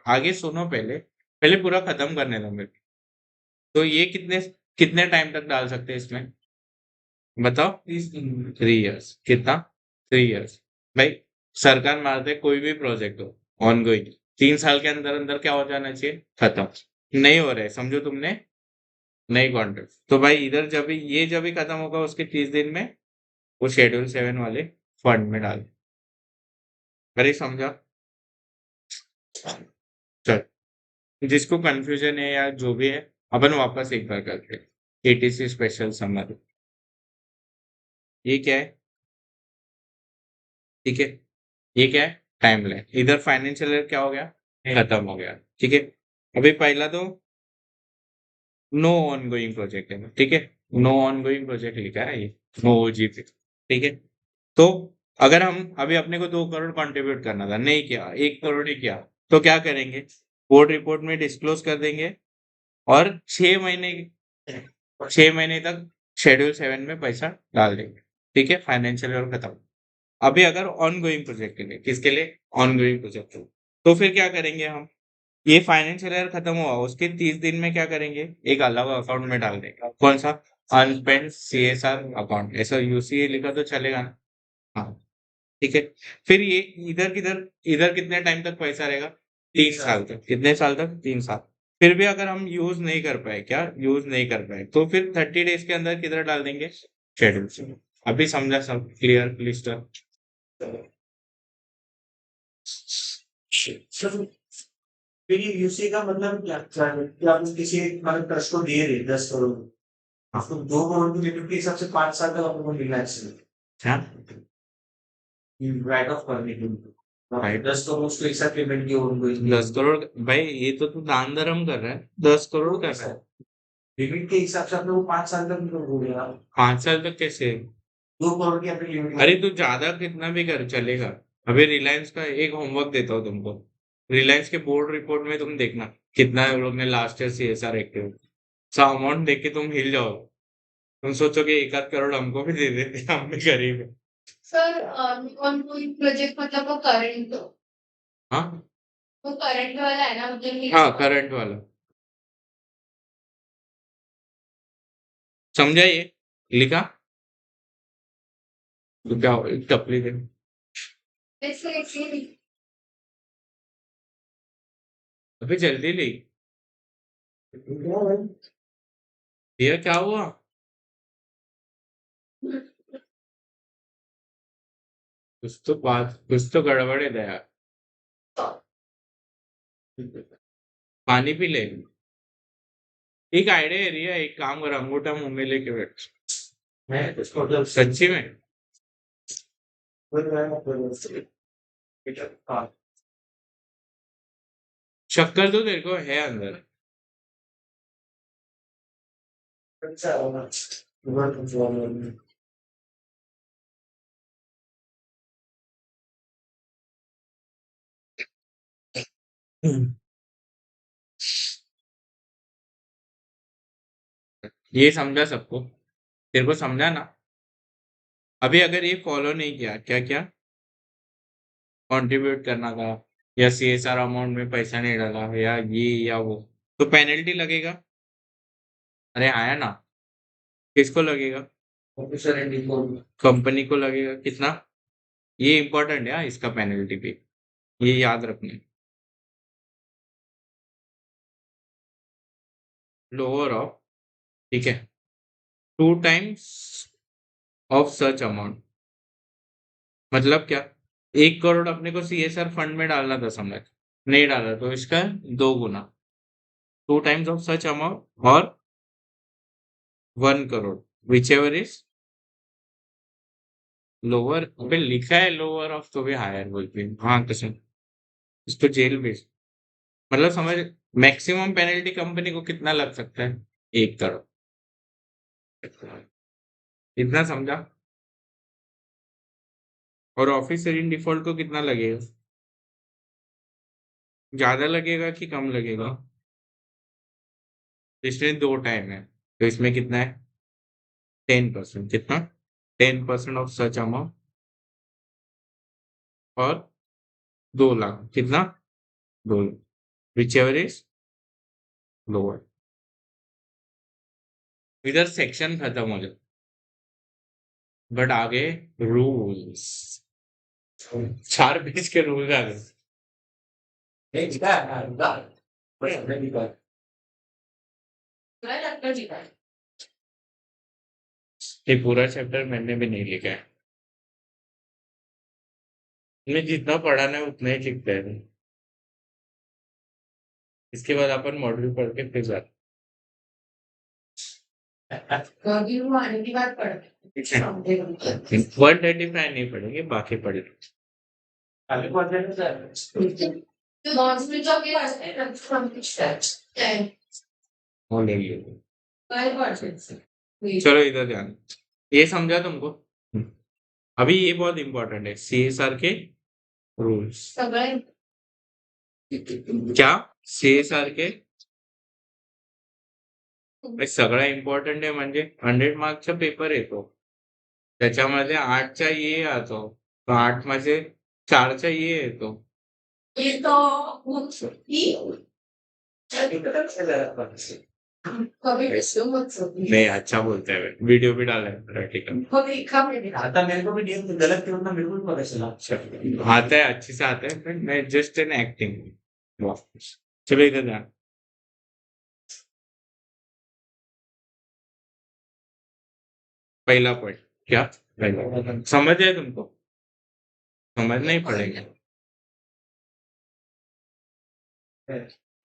Speaker 1: आगे सुनो, पहले पहले पूरा खत्म करने दो मेरे को। तो ये कितने कितने टाइम तक डाल सकते हैं इसमें, बताओ।
Speaker 2: 30 दिन।
Speaker 1: 3 इयर्स। कितना? 3 इयर्स। भाई सरकार मारते कोई भी प्रोजेक्ट हो ऑन गोइंग, 3 साल के अंदर अंदर क्या हो जाना चाहिए, खत्म। नहीं हो रहा है, समझो तुमने नई कॉन्ट्रैक्ट, तो भाई इधर जब भी खत्म होगा उसके 30 दिन में वो शेड्यूल 7 वाले फंड में डाल। अरे समझा? चल, जिसको कंफ्यूजन है या जो भी है, अपन वापस एक बार करते हैं। एटीसी स्पेशल समरी, ये क्या है? ठीक है, ये क्या है? टाइमलाइन। इधर फाइनेंशियल ईयर क्या हो गया, खत्म हो गया। ठीक है, अभी पहला तो नो ऑन गोइंग प्रोजेक्ट है, ठीक है। नो ऑन गोइंग प्रोजेक्ट लिखा है ये, नो ओजीपी। ठीक है, तो अगर हम अभी अपने को 2 करोड़ कंट्रीब्यूट करना था, नहीं किया, 1 करोड़ ही किया, तो क्या करेंगे, बोर्ड रिपोर्ट में डिस्क्लोज कर देंगे और 6 महीने तक शेड्यूल 7 में पैसा डाल देंगे। ठीक है, फाइनेंशियल ईयर खत्म। अभी अगर ऑन गोइंग प्रोजेक्ट के लिए, किसके लिए, ऑन गोइंग प्रोजेक्ट, तो फिर क्या करेंगे हम, ये फाइनेंशियल ईयर खत्म हुआ उसके 30 दिन में क्या करेंगे, एक अलग अकाउंट में डाल देंगे। कौन सा? अनस्पेंड सीएसआर अकाउंट। ऐसा यूसीए लिखा तो चलेगा ना? हाँ, ठीक है। फिर ये इधर किधर, इधर कितने टाइम तक पैसा रहेगा, 3 साल तक। कितने साल तक, 3 साल। फिर भी अगर हम यूज नहीं कर पाए, क्या यूज नहीं कर पाए, तो फिर 30 डेज के अंदर किधर डाल देंगे, शेड्यूल से। अभी समझा, सब क्लियर क्लिस्टर?
Speaker 2: सर, फिर ये यूसी का मतलब क्या है कि आप किसी मतलब ट्रस्ट को दे रहे 10 करोड़, आपको 2 करोड़ की लिमिट के हिसाब से 5 साल तक आपको मिलना चाहिए
Speaker 1: क्या?
Speaker 2: राइट ऑफ करने के लिए।
Speaker 1: राइट,
Speaker 2: 10 करोड़ उसको एक साथ पेमेंट की उनको
Speaker 1: 10 करोड़। भाई ये तो तू दान धर्म कर रहा है, 10 करोड़ कर रहा है।
Speaker 2: लिमिट के हिसाब से आपने वो 5 साल तक हो गया।
Speaker 1: 5 साल तक कैसे?
Speaker 2: 2 करोड़ की अपनी लिमिट।
Speaker 1: अरे तू ज्यादा कितना भी कर चलेगा। अभी रिलायंस का एक होमवर्क देता हूँ तुमको। रिलायंस के बोर्ड रिपोर्ट में तुम देखना कितना उन लोग ने लास्ट ईयर सीएसआर एक्टिव, सा अमाउंट देख के तुम हिल जाओ। तुम सोचोगे 1 आध करोड़ हमको भी दे देते, हम भी गरीब है।
Speaker 3: सर ऑन कोई प्रोजेक्ट मतलब वो करंट
Speaker 1: हाँ
Speaker 3: वो करंट वाला है ना मतलब कि
Speaker 1: हाँ, करंट वाला, समझा ये? लिखा तो क्या एक टपली दे।
Speaker 3: जैसे
Speaker 1: अभी जल्दी ली, ये क्या हुआ? कुछ तो गड़बड़ है दया। पानी पी ले। एक आइडिया है रिया, एक काम कर, अंगूठा मुंह में लेके बैठ।
Speaker 2: मैं इसको मतलब
Speaker 1: सच्ची में?
Speaker 2: हाँ।
Speaker 1: शक्कर तो तेरे को है अंदर।
Speaker 2: अच्छा होगा।
Speaker 1: ये समझा सबको, तेरे को समझा ना? अभी अगर ये फॉलो नहीं किया, क्या क्या कंट्रीब्यूट करना था, या सीएसआर अमाउंट में पैसा नहीं डाला, या ये या वो, तो पेनल्टी लगेगा। अरे आया ना? किसको लगेगा?
Speaker 2: Officer and involve.
Speaker 1: कंपनी को लगेगा। कितना? ये इंपॉर्टेंट है इसका पेनल्टी भी, ये याद रखना। लोअर ऑफ, ठीक है, 2 टाइम्स ऑफ सच अमाउंट। मतलब क्या, 1 करोड़ अपने को सीएसआर फंड में डालना था, समझ, नहीं डाला तो इसका 2 गुना, 2 टाइम्स ऑफ सच अमाउंट, और 1 crore, which ever is lower. अबे लिखा है लोअर ऑफ तो भी हायर बोलते हैं, हाँ कसम, इसको जेल भेज। मतलब समझ, मैक्सिमम पेनल्टी कंपनी को कितना लग सकता है, 1 करोड़। इतना समझा? और ऑफिसर इन डिफॉल्ट को कितना लगेगा, ज्यादा लगेगा कि कम लगेगा? इसमें 2 टाइम है, तो इसमें कितना है 10%, कितना 10% ऑफ सच अमाउंट और 2 लाख, कितना 2 lakh, which ever is lower. इधर सेक्शन खत्म हो जाए, बट आगे रूल्स, 4 पेज के रूल आ गए।
Speaker 2: नहीं जीता है ना जीता है बढ़िया नहीं जीता है
Speaker 3: पूरा चैप्टर जीता है।
Speaker 1: ये पूरा चैप्टर मैंने भी नहीं लिखा है, मैं जितना पढ़ाना है उतना ही लिखता है। इसके बाद अपन मॉड्यूल पढ़ के फिर जाते
Speaker 3: कभी वो आने की बात पढ़ समझेगा।
Speaker 1: 135 नहीं पढ़ेंगे, बाकी पढ़े
Speaker 2: आगे को आते हैं सर
Speaker 3: तो नॉन स्विच ऑफ के पास है फ्रॉम विच दैट
Speaker 1: वो ले लिए।
Speaker 3: काय परसेंट
Speaker 1: चलो इधर ध्यान, ये समझा तुमको। अभी ये बहुत इंपॉर्टेंट है, सीएसआर के रूल्स।
Speaker 3: सगळे
Speaker 1: क्या सीएसआर के सगळं इम्पॉर्टंट आहे म्हणजे 100 मार्कचा पेपर येतो, त्याच्यामध्ये 8चा ये येतो, 8 मध्ये 4चा ये येतो।
Speaker 3: ये तो ही कभी मत सकती
Speaker 1: नहीं अच्छा बोलते हैं, वीडियो भी डाला है प्रैक्टिकल।
Speaker 3: कभी खा में
Speaker 2: आता मेरे को भी डीएम गलत क्यों ना मेरे को भी पता चला
Speaker 1: आता है, अच्छे से आता है, but मैं जस्ट एन एक्टिंग। चलो इधर ध्यान, पहला पॉइंट क्या, पहला समझ है तुमको, समझ नहीं पड़ेगा।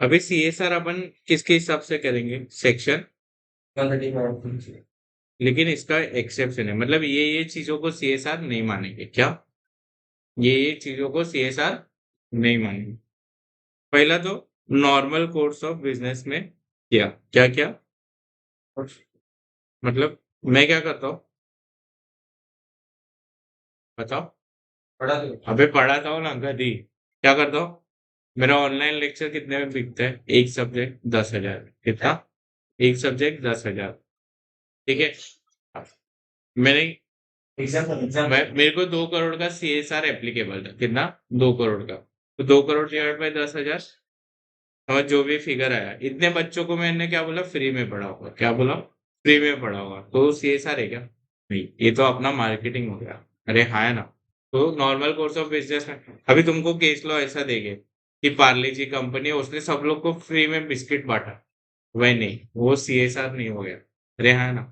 Speaker 1: अभी सीएसआर अपन किसके हिसाब से करेंगे, सेक्शन, लेकिन इसका एक्सेप्शन है, मतलब ये चीजों को सीएसआर नहीं मानेंगे। क्या ये चीजों को सीएसआर नहीं मानेंगे। पहला तो नॉर्मल कोर्स ऑफ बिजनेस में क्या क्या क्या, मतलब मैं क्या करता हूँ बताओ,
Speaker 2: पढ़ा दो
Speaker 1: अबे पढ़ाता हूँ ना गधी, क्या करता हूँ, मेरा ऑनलाइन लेक्चर कितने में बिकता है, एक सब्जेक्ट 10,000, कितना, एक सब्जेक्ट 10,000, ठीक है। मैंने
Speaker 2: एग्जाम
Speaker 1: मेरे को 2 करोड़ का सीएसआर एप्लीकेबल था, कितना 2 करोड़ का, तो 2 करोड़ डिवाइड बाय 10,000, और जो भी फिगर आया, इतने बच्चों को मैंने क्या बोला, फ्री में पढ़ा होगा, क्या बोला, फ्री में पढ़ा होगा, तो सीएसआर है क्या, नहीं, ये तो अपना मार्केटिंग हो गया। अरे हाँ है ना, तो नॉर्मल कोर्स ऑफ बिजनेस में अभी तुमको केस लॉ ऐसा देंगे कि पार्ले जी कंपनी है, उसने सब लोग को फ्री में बिस्किट बांटा, वह नहीं, वो सीएसआर नहीं हो गया। अरे हाँ ना,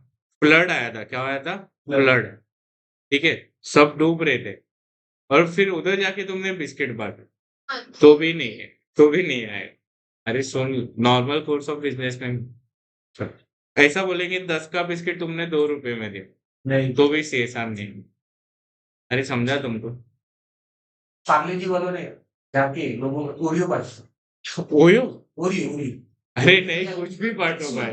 Speaker 1: फ्लड आया था, क्या आया था, फ्लड, ठीक है, सब डूब रहे थे, और फिर उधर जाके तुमने बिस्किट बांटा, तो भी नहीं है, तो भी नहीं आए। अरे सुन, नॉर्मल कोर्स ऑफ बिजनेस में ऐसा बोलेंगे 10 का बिस्किट तुमने 2 रुपए में दिया,
Speaker 2: नहीं
Speaker 1: तो भी सीएसआर नहीं। अरे समझा तुमको,
Speaker 2: पार्ले जी वालों ने जाके लोगों को ओरियो बांटा
Speaker 1: ओयो,
Speaker 2: ओरियो ओरियो
Speaker 1: अरे नहीं, कुछ भी बांटो भाई,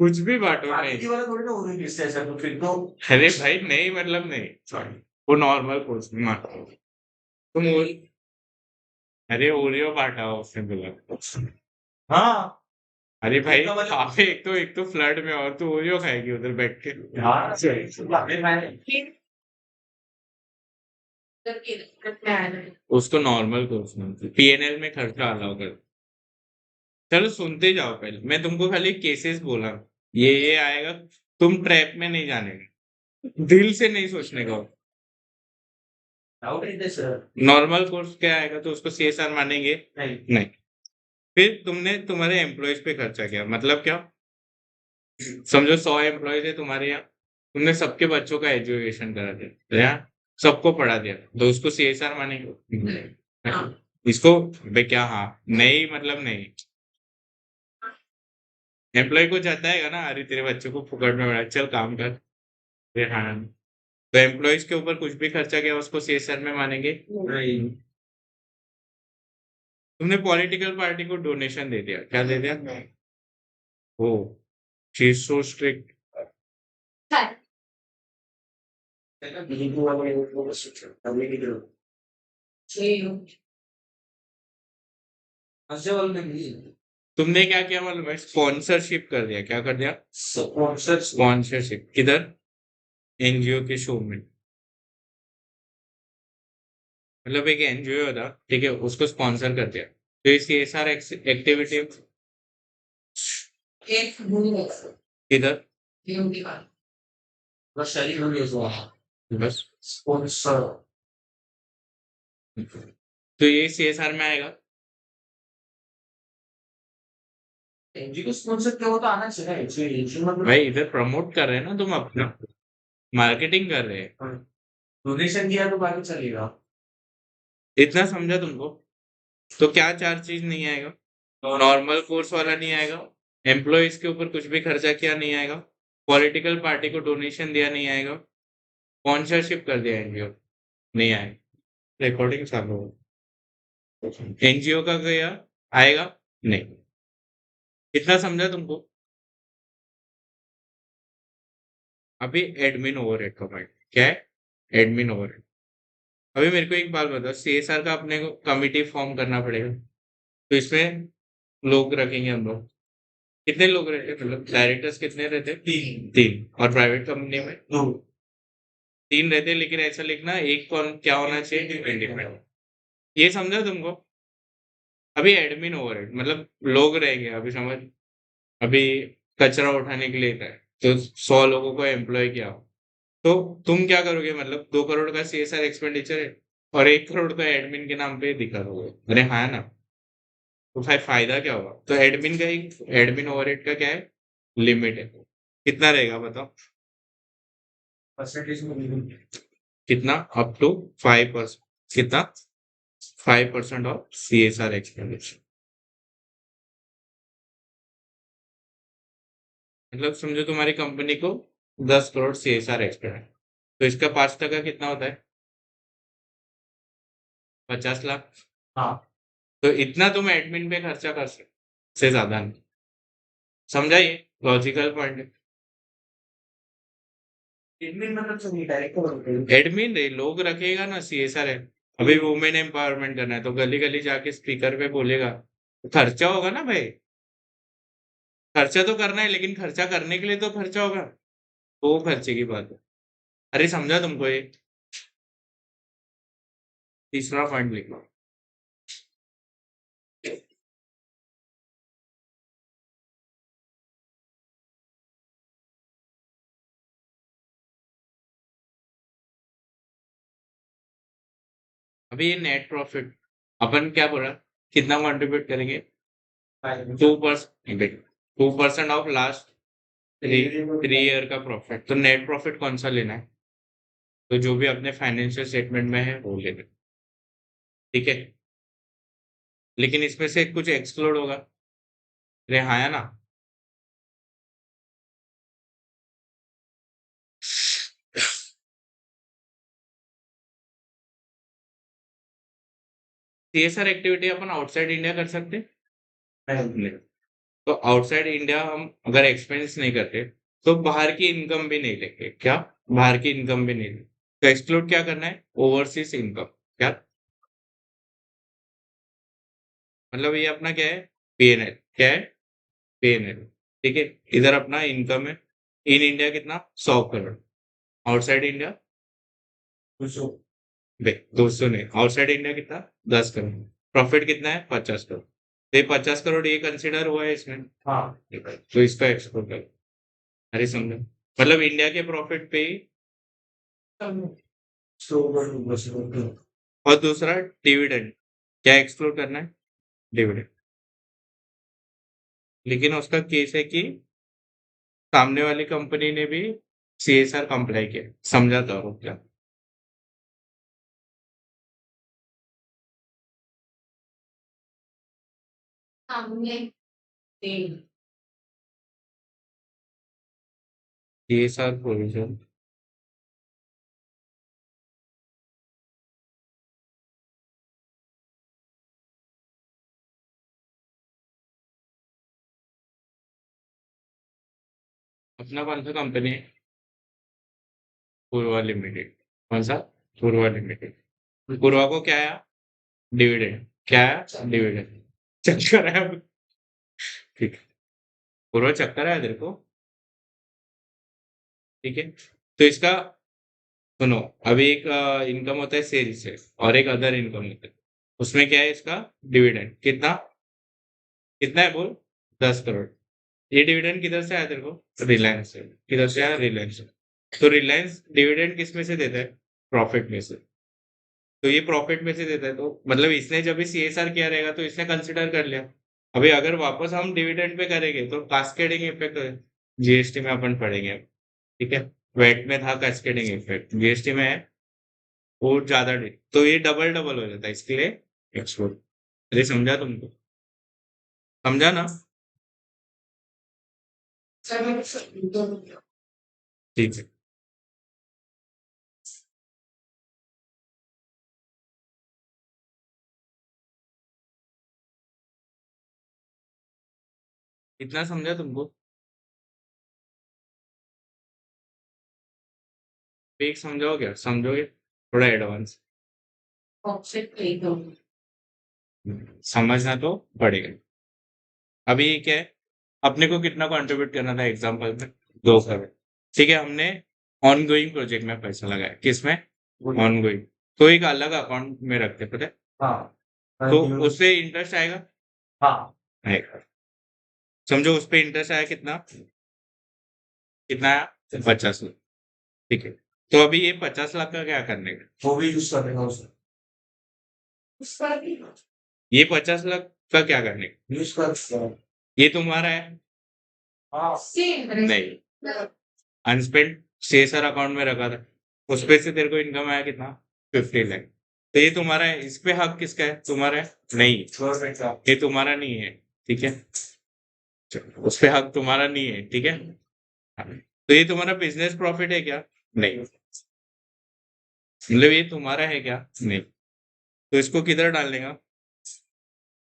Speaker 1: कुछ भी बांटो
Speaker 2: पार्ले जी
Speaker 1: नहीं।
Speaker 2: वाले थोड़ी ना ओरियो बेचते हैं सर तो फिर तो
Speaker 1: अरे भाई नहीं, मतलब नहीं, सॉरी, वो नॉर्मल कोर्स में मानो तुम अरे ओरियो बांटा हो उसने बोला।
Speaker 2: हाँ
Speaker 1: अरे भाई
Speaker 2: एक तो मतलब-
Speaker 1: आप एक तो फ्लड में, और तू ओरियो खाएगी उधर बैठ के।
Speaker 2: हाँ फिर मैंने
Speaker 1: उसको नॉर्मल कोर्स में पीएनएल में खर्चा अलाउ कर। चलो सुनते जाओ, पहले मैं तुमको खाली केसेस बोला, ये आएगा, तुम ट्रैप में नहीं जाने का, दिल से नहीं सोचने का।
Speaker 2: डाउट है सर
Speaker 1: नॉर्मल कोर्स क्या आएगा, तो उसको सीएसआर मानेंगे
Speaker 2: नहीं
Speaker 1: नहीं। फिर तुमने तुम्हारे एम्प्लॉयज पे खर्चा किया, मतलब क्या, समझो 100 एम्प्लॉयज है तुम्हारे यहाँ, तुमने सबके बच्चों का एजुकेशन करा दिया, तो यहाँ सबको पढ़ा दिया, तो उसको सीएसआर मानेंगे। इसको बे क्या, हाँ नहीं, मतलब नहीं, एम्प्लॉय को जताएगा ना, अरे तेरे बच्चों को फुकट में पढ़ा, चल काम कर। अरे हाँ, तो एम्प्लॉयज के ऊपर कुछ भी खर्चा किया उसको सीएसआर में मानेंगे नहीं। तुमने पॉलिटिकल पार्टी को डोनेशन दे दिया, क्या दे दिया, oh she is so strict,
Speaker 2: BJP वाले वो अभी की तरफ हंसने वाले ने भी
Speaker 1: तुमने क्या किया मालूम है? स्पॉन्सरशिप कर दिया। क्या कर दिया? स्पॉन्सरशिप। किधर? एनजीओ के शो में। मतलब एक एनजीओ था, ठीक है, उसको स्पॉन्सर कर दिया। तो इस CSR एक्टिविटी
Speaker 2: एक मूवी है
Speaker 1: किधर?
Speaker 2: ये उनकी बात बस शरीर में यूज हुआ
Speaker 1: बस।
Speaker 2: स्पॉन्सर
Speaker 1: तो ये CSR में आएगा।
Speaker 2: एनजीओ को स्पॉन्सर किया वो तो आना चाहिए एनजीओ मतलब
Speaker 1: भाई इधर प्रमोट कर रहे हैं ना तुम, अपना मार्केटिंग कर रहे हैं।
Speaker 2: डोनेशन दिया तो बाकी चलेगा
Speaker 1: इतना समझा तुमको? तो क्या चार चीज नहीं आएगा? नॉर्मल कोर्स वाला नहीं आएगा, एम्प्लॉयज के ऊपर कुछ भी खर्चा किया नहीं आएगा, पॉलिटिकल पार्टी को डोनेशन दिया नहीं आएगा, स्पॉन्सरशिप कर दिया एनजीओ नहीं आएगा। रिकॉर्डिंग चालू हो। एनजीओ का गया आएगा नहीं। इतना समझा तुमको? अभी एडमिन ओवरहेड का पॉइंट क्या है? Admin overhead. अभी मेरे को एक बात बताओ, CSR का अपने को कमिटी फॉर्म करना पड़ेगा, तो इसमें लोग रखेंगे हम लोग। कितने लोग रहते हैं? मतलब डायरेक्टर्स कितने रहते हैं? तीन। और प्राइवेट कंपनी में
Speaker 2: दो
Speaker 1: तीन रहते हैं, लेकिन ऐसा लिखना एक कौन क्या होना चाहिए? इंडिपेंडेंट। ये समझा तुमको? अभी एडमिन ओवरहेड मतलब लोग रहेंगे। अभी समझ, अभी कचरा उठाने के लिए है, तो 100 लोगों को एम्प्लॉय किया हो, तो तुम क्या करोगे? मतलब 2 करोड़ का CSR एक्सपेंडिचर है और 1 करोड़ का एडमिन के नाम पे दिखा दोगे। अरे हाँ ना, तो भाई फायदा क्या होगा? तो एडमिन का ही, एडमिन ओवरहेड का क्या है? लिमिट है। कितना रहेगा बताओ?
Speaker 2: परसेंटेज में
Speaker 1: कितना? Up to 5%। कितना? 5% ऑफ CSR एक्सपेंडिचर। मतलब समझो तुम्हारी कंपनी को 10 करोड़ CSR एक्सपेंड, तो इसका 5% कितना होता है? 50 लाख।
Speaker 2: हाँ
Speaker 1: तो इतना तुम एडमिन पे खर्चा कर सकते, से ज्यादा नहीं। समझा? ये लॉजिकल पॉइंट है।
Speaker 2: एडमिन मतलब सही डायरेक्टर
Speaker 1: एडमिन रे लोग रखेगा ना, CSR है। अभी वुमेन एम्पावरमेंट करना है, तो गली गली जाके स्पीकर पे बोलेगा, तो खर्चा होगा ना भाई। खर्चा तो करना है, लेकिन खर्चा करने के लिए तो खर्चा होगा, तो वो खर्चे की बात है। अरे समझा तुमको? ये तीसरा पॉइंट लिख लो। अभी ये नेट प्रॉफिट अपन क्या बोला, कितना कंट्रीब्यूट करेंगे? 2%। 2% ऑफ लास्ट 3 ईयर का प्रॉफिट। तो नेट प्रॉफिट कौन सा लेना है? तो जो भी अपने फाइनेंशियल स्टेटमेंट में है वो लेना। ठीक है, लेकिन इसमें से कुछ एक्सक्लूड होगा। अरे हाँ या ना? CSR एक्टिविटी अपन आउटसाइड इंडिया कर सकते हैं? नहीं। तो आउटसाइड इंडिया हम अगर एक्सपेंस नहीं करते, तो बाहर की इनकम भी नहीं लेंगे। क्या? बाहर की इनकम भी नहीं लेंगे। तो एक्सक्लूड क्या करना है? Overseas income. क्या मतलब? ये अपना क्या है? PNL। क्या है? PNL। ठीक है, इधर अपना इनकम है। इन इंडिया कितना? 100 करोड़। आउटसाइड इंडिया 200 नहीं। आउटसाइड इंडिया कितना? 10 करोड़। प्रॉफिट कितना है? 50 करोड़। तो ये 50 करोड़ ये कंसिडर हुआ है इसमें।
Speaker 2: हाँ
Speaker 1: तो इसका एक्सक्लूड कर। अरे समझो, मतलब इंडिया के प्रॉफिट पे ही। और दूसरा डिविडेंड। क्या एक्सक्लूड करना है? डिविडेंड। लेकिन उसका केस है कि सामने वाली कंपनी ने भी CSR कंप्लाई किया। समझा था वो क्या?
Speaker 3: सामने
Speaker 1: CSR प्रोविजन। अपना कौन सा कंपनी है? पूर्वा लिमिटेड। कौन सा? पूर्वा लिमिटेड। पूर्वा को क्या आया? डिविडेंड। क्या आया? डिविडेंड। चक्कर है अब। ठीक है, पूर्व चक्कर है तेरे को? ठीक है, तो इसका सुनो, अभी एक इनकम होता है सेल्स से और एक अदर इनकम होता है, उसमें क्या है इसका डिविडेंड कितना कितना है बोल? 10 करोड़। ये डिविडेंड किधर से आया तेरे को? रिलायंस से। किधर से आया? रिलायंस से। तो रिलायंस डिविडेंड किस में से देता है? प्रॉफिट में से। तो ये प्रॉफिट में से देता है, तो मतलब इसने जब भी सीएसआर किया रहेगा तो इसने कंसिडर कर लिया। अभी अगर वापस हम डिविडेंड पे करेंगे तो कास्केडिंग इफेक्ट जीएसटी में अपन पढ़ेंगे, ठीक है? वेट में था कास्केडिंग इफेक्ट, जीएसटी में है वो ज्यादा तो ये डबल डबल हो जाता है, इसके लिए एक्सपोर्ट। अरे समझा तुमको? समझा ना? ठीक है, इतना समझा तुमको? एक समझाओ क्या? समझोगे थोड़ा एडवांस? समझना तो पड़ेगा। अभी ये क्या है, अपने को कितना कंट्रीब्यूट करना था एग्जांपल में? 2 करोड़। ठीक है, हमने ऑन गोइंग प्रोजेक्ट में पैसा लगाया, किसमें? On going. तो एक अलग अकाउंट में रखते, पता है?
Speaker 2: हाँ
Speaker 1: तो उससे इंटरेस्ट आएगा?
Speaker 2: हाँ
Speaker 1: आएगा। समझो उस पे इंटरेस्ट आया कितना? कितना आया? 50 लाख। ठीक है, तो अभी ये 50 लाख का क्या करने का?
Speaker 2: वो भी यूज कर देगा उसे
Speaker 1: ये 50 लाख का क्या करने का?
Speaker 2: यूज कर
Speaker 1: ये तुम्हारा है?
Speaker 2: हाँ
Speaker 1: नहीं, अनस्पेंड सीएसआर अकाउंट में रखा था, उस पे से तेरे को इनकम आया कितना? 50 लाख। तो ये तुम्हारा है, इस पे हक किसका है? तुम्हारा है? नहीं, ये तुम्हारा नहीं है, ठीक है? चलो, उस पे हक तुम्हारा नहीं है, ठीक है? हाँ। तो ये तुम्हारा बिजनेस प्रॉफिट है क्या? नहीं, मतलब ये तुम्हारा है क्या? नहीं। तो इसको किधर डालने का?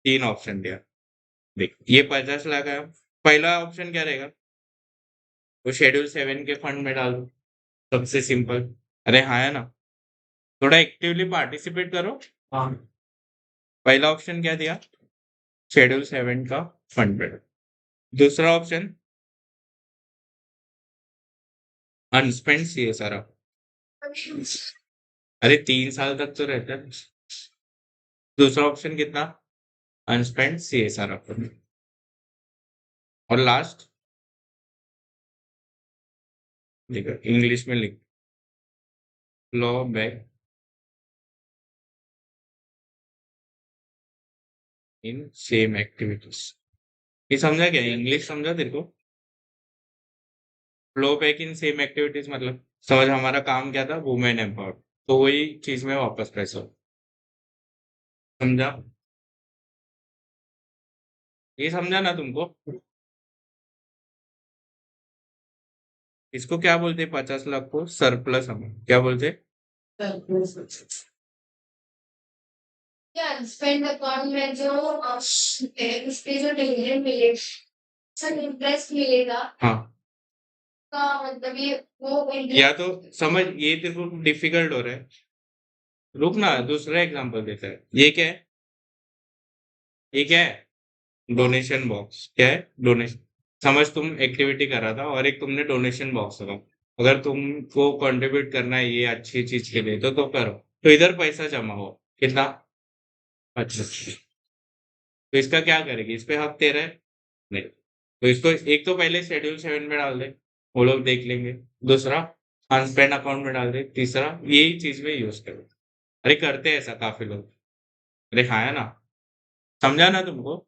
Speaker 1: 3 ऑप्शन दिया, देख ये 50 लाख है, पहला ऑप्शन क्या रहेगा? वो शेड्यूल 7 के फंड में डाल दो, सबसे सिंपल। अरे हाँ है ना, थोड़ा एक्टिवली पार्टिसिपेट करो।
Speaker 2: हाँ
Speaker 1: पहला ऑप्शन क्या दिया? शेड्यूल 7 का फंड में। दूसरा ऑप्शन अनस्पेंड सीएसआर। अरे 3 साल तक तो रहता है। दूसरा ऑप्शन कितना? अनस्पेंड सीएसआर। और लास्ट देखो इंग्लिश में लिख, law back in same activities. ये समझा क्या? इंग्लिश समझा तेरे को? Flow back in same activities मतलब समझ, हमारा काम क्या था? वुमेन एम्पावर, तो वही चीज में वापस पैसा। समझा? ये समझा ना तुमको? इसको क्या बोलते? 50 लाख को सरप्लस अमाउंट क्या बोलते?
Speaker 3: स्पेंड अकाउंट में जो उस पे जो डिविडेंड मिलेगा, सर इंटरेस्ट मिलेगा
Speaker 1: हाँ,
Speaker 3: का मतलब ये वो
Speaker 1: या तो समझ, ये तेरे को डिफिकल्ट हो रहा है, रुक ना, दूसरा एग्जांपल देता है। ये क्या है? ये क्या है? Donation box. क्या है? डोनेशन। समझ तुम एक्टिविटी कर रहा था और एक तुमने डोनेशन बॉक्स लगा, अगर तुमको कंट्रीब्यूट करना है ये अच्छी चीज के लिए तो करो। तो इधर पैसा जमा हो कितना? 25। तो इसका क्या करेगी? इस पे हक तेरा है? नहीं। तो इसको एक तो पहले शेड्यूल 7 में डाल दे, वो लोग देख लेंगे। दूसरा अनस्पेंड अकाउंट में डाल दे। तीसरा यही चीज में यूज करो। अरे करते हैं ऐसा काफी लोग। अरे हाँ है ना, समझा ना तुमको?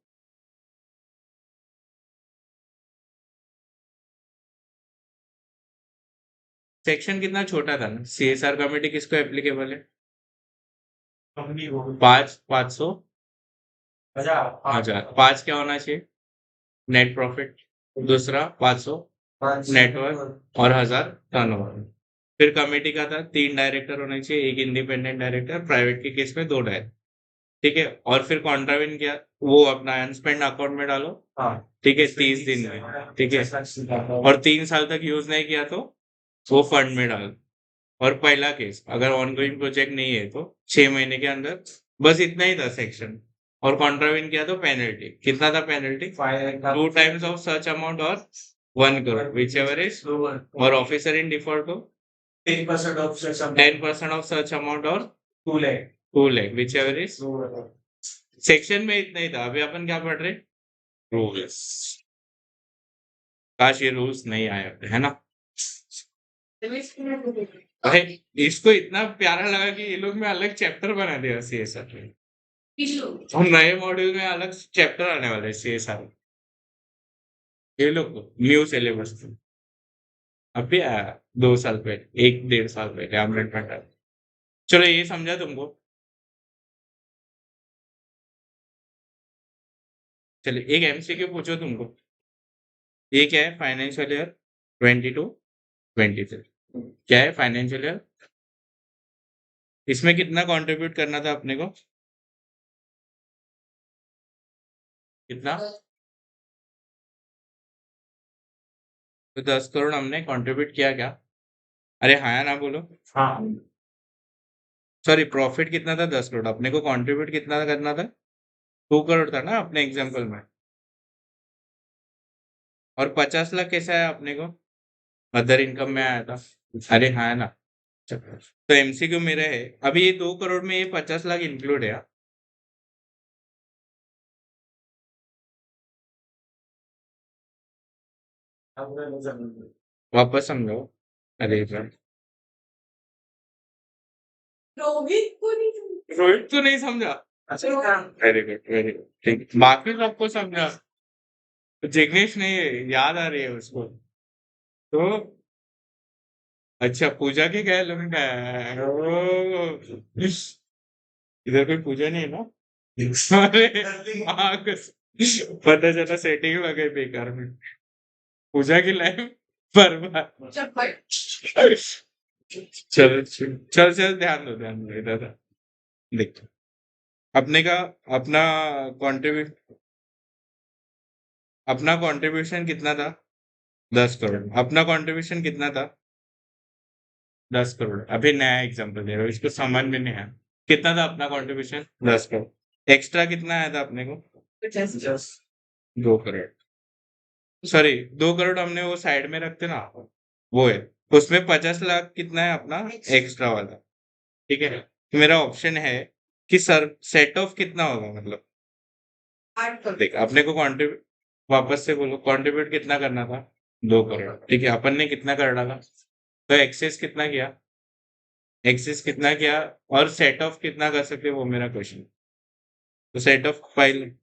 Speaker 1: सेक्शन कितना छोटा था ना, सीएसआर कमेटी किसको एप्लीकेबल है?
Speaker 2: कंपनी हो
Speaker 1: 500
Speaker 2: हजार
Speaker 1: 5 क्या होना चाहिए? Net profit. दूसरा 500 नेटवर्क और 1000 टर्नओवर। फिर कमेटी का था 3 डायरेक्टर होने चाहिए, एक इंडिपेंडेंट डायरेक्टर, प्राइवेट के केस में 2 डायरेक्टर, ठीक है? और फिर कॉन्ट्राविन किया वो अपना अनस्पेंड अकाउंट में डालो,
Speaker 2: हाँ
Speaker 1: ठीक है? 30 दिन में, ठीक है? और 3 साल तक यूज नहीं किया तो वो फंड में डालो। और पहला केस अगर ऑनगोइंग प्रोजेक्ट नहीं है तो 6 महीने के अंदर। बस इतना ही था सेक्शन। और कॉन्ट्रावेन किया तो पेनल्टी। कितना था penalty? 2 times of such amount or 1 crore, whichever is
Speaker 2: lower.
Speaker 1: और ऑफिसर इन डिफॉल्ट हो
Speaker 2: 10% of such amount.
Speaker 1: 10% of such amount और
Speaker 2: 2 lakh.
Speaker 1: 2 lakh, whichever is
Speaker 2: Lower.
Speaker 1: Section में इतना ही था। अभी अपन क्या पढ़ रहे? रूल्स। काश ये रूल्स नहीं आए होते, है ना? अरे इसको इतना प्यारा लगा कि ये लोग में अलग चैप्टर बना दिया सीएसआर में। हम नए मॉड्यूल में अलग चैप्टर आने वाले हैं सीएसआर। ये लोग न्यू सिलेबस अभी आया 2 साल पहले, 1 डेढ़ साल पहले अमेंडमेंट आया। चलो ये समझा तुमको? चलिए एक एमसीक्यू पूछो तुमको। ये क्या है? फाइनेंशियल ईयर 22-23 क्या है फाइनेंशियल ईयर? इसमें कितना कंट्रीब्यूट करना था अपने को? कितना? तो 10 करोड़ हमने कंट्रीब्यूट किया क्या? अरे हाँ या ना बोलो।
Speaker 2: हाँ
Speaker 1: सॉरी, प्रॉफिट कितना था? 10 करोड़। अपने को कंट्रीब्यूट कितना करना था? 2 करोड़ था ना अपने एग्जाम्पल में। और 50 लाख कैसे आया अपने को? अदर इनकम में आया था। अरे हाँ है ना। तो एमसीक्यू मेरा है, अभी ये 2 करोड़ में ये 50 लाख इंक्लूड है। वापस समझो। अरे सर रोहित तो नहीं समझा।
Speaker 2: अच्छा
Speaker 1: वेरी गुड, वेरी गुड, ठीक। बाकी सबको समझा। जिग्नेश नहीं है, याद आ रही है उसको। तो अच्छा पूजा के क्या लोग का है? इधर कोई पूजा नहीं है ना? अरे हाँ, पता चला सेटिंग लग गई बेकार में। पूजा की लाइफ बर्बाद। चल चल चल, ध्यान दो इधर था। देख अपने का अपना कंट्रीब्यूशन कितना था? 10 करोड़। अपना कंट्रीब्यूशन कितना था? 10 करोड़। अभी नया एग्जांपल दे रहा हूँ, इसको समझ में नहीं आया। कितना था अपना कंट्रीब्यूशन? 10 करोड़। एक्स्ट्रा कितना आया था अपने को? 2 करोड़। सॉरी 2 करोड़ हमने वो साइड में रखते ना, वो है। उसमें 50 लाख कितना है अपना एक्स्ट्रा वाला? ठीक है, तो मेरा ऑप्शन है कि सर सेट ऑफ कितना होगा, मतलब
Speaker 3: 8 करोड़।
Speaker 1: देख अपने को कॉन्ट्रीब्यूट, वापस से बोलो कंट्रीब्यूट कितना करना था? 2 करोड़। ठीक है, अपन ने कितना कर डाला? तो एक्सेस कितना किया? एक्सेस कितना किया और सेट ऑफ कितना कर सकते हो, वो मेरा क्वेश्चन। तो सेट ऑफ फाइल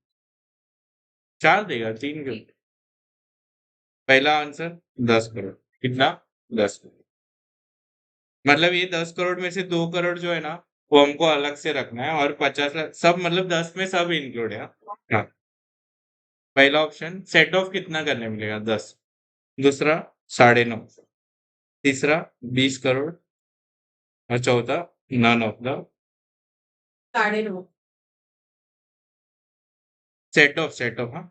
Speaker 1: 4 देगा, 3 क्यों? पहला आंसर 10 करोड़। कितना? 10 करोड़। मतलब ये 10 करोड़ में से 2 करोड़ जो है ना, वो हमको अलग से रखना है, और 50 लाख सब, मतलब 10 में सब इंक्लूड है। हाँ, पहला ऑप्शन सेट ऑफ कितना करने मिलेगा? 10। दूसरा 9.5। तीसरा 20 करोड़। और चौथा none of the
Speaker 3: 9.5।
Speaker 1: Set of हाँ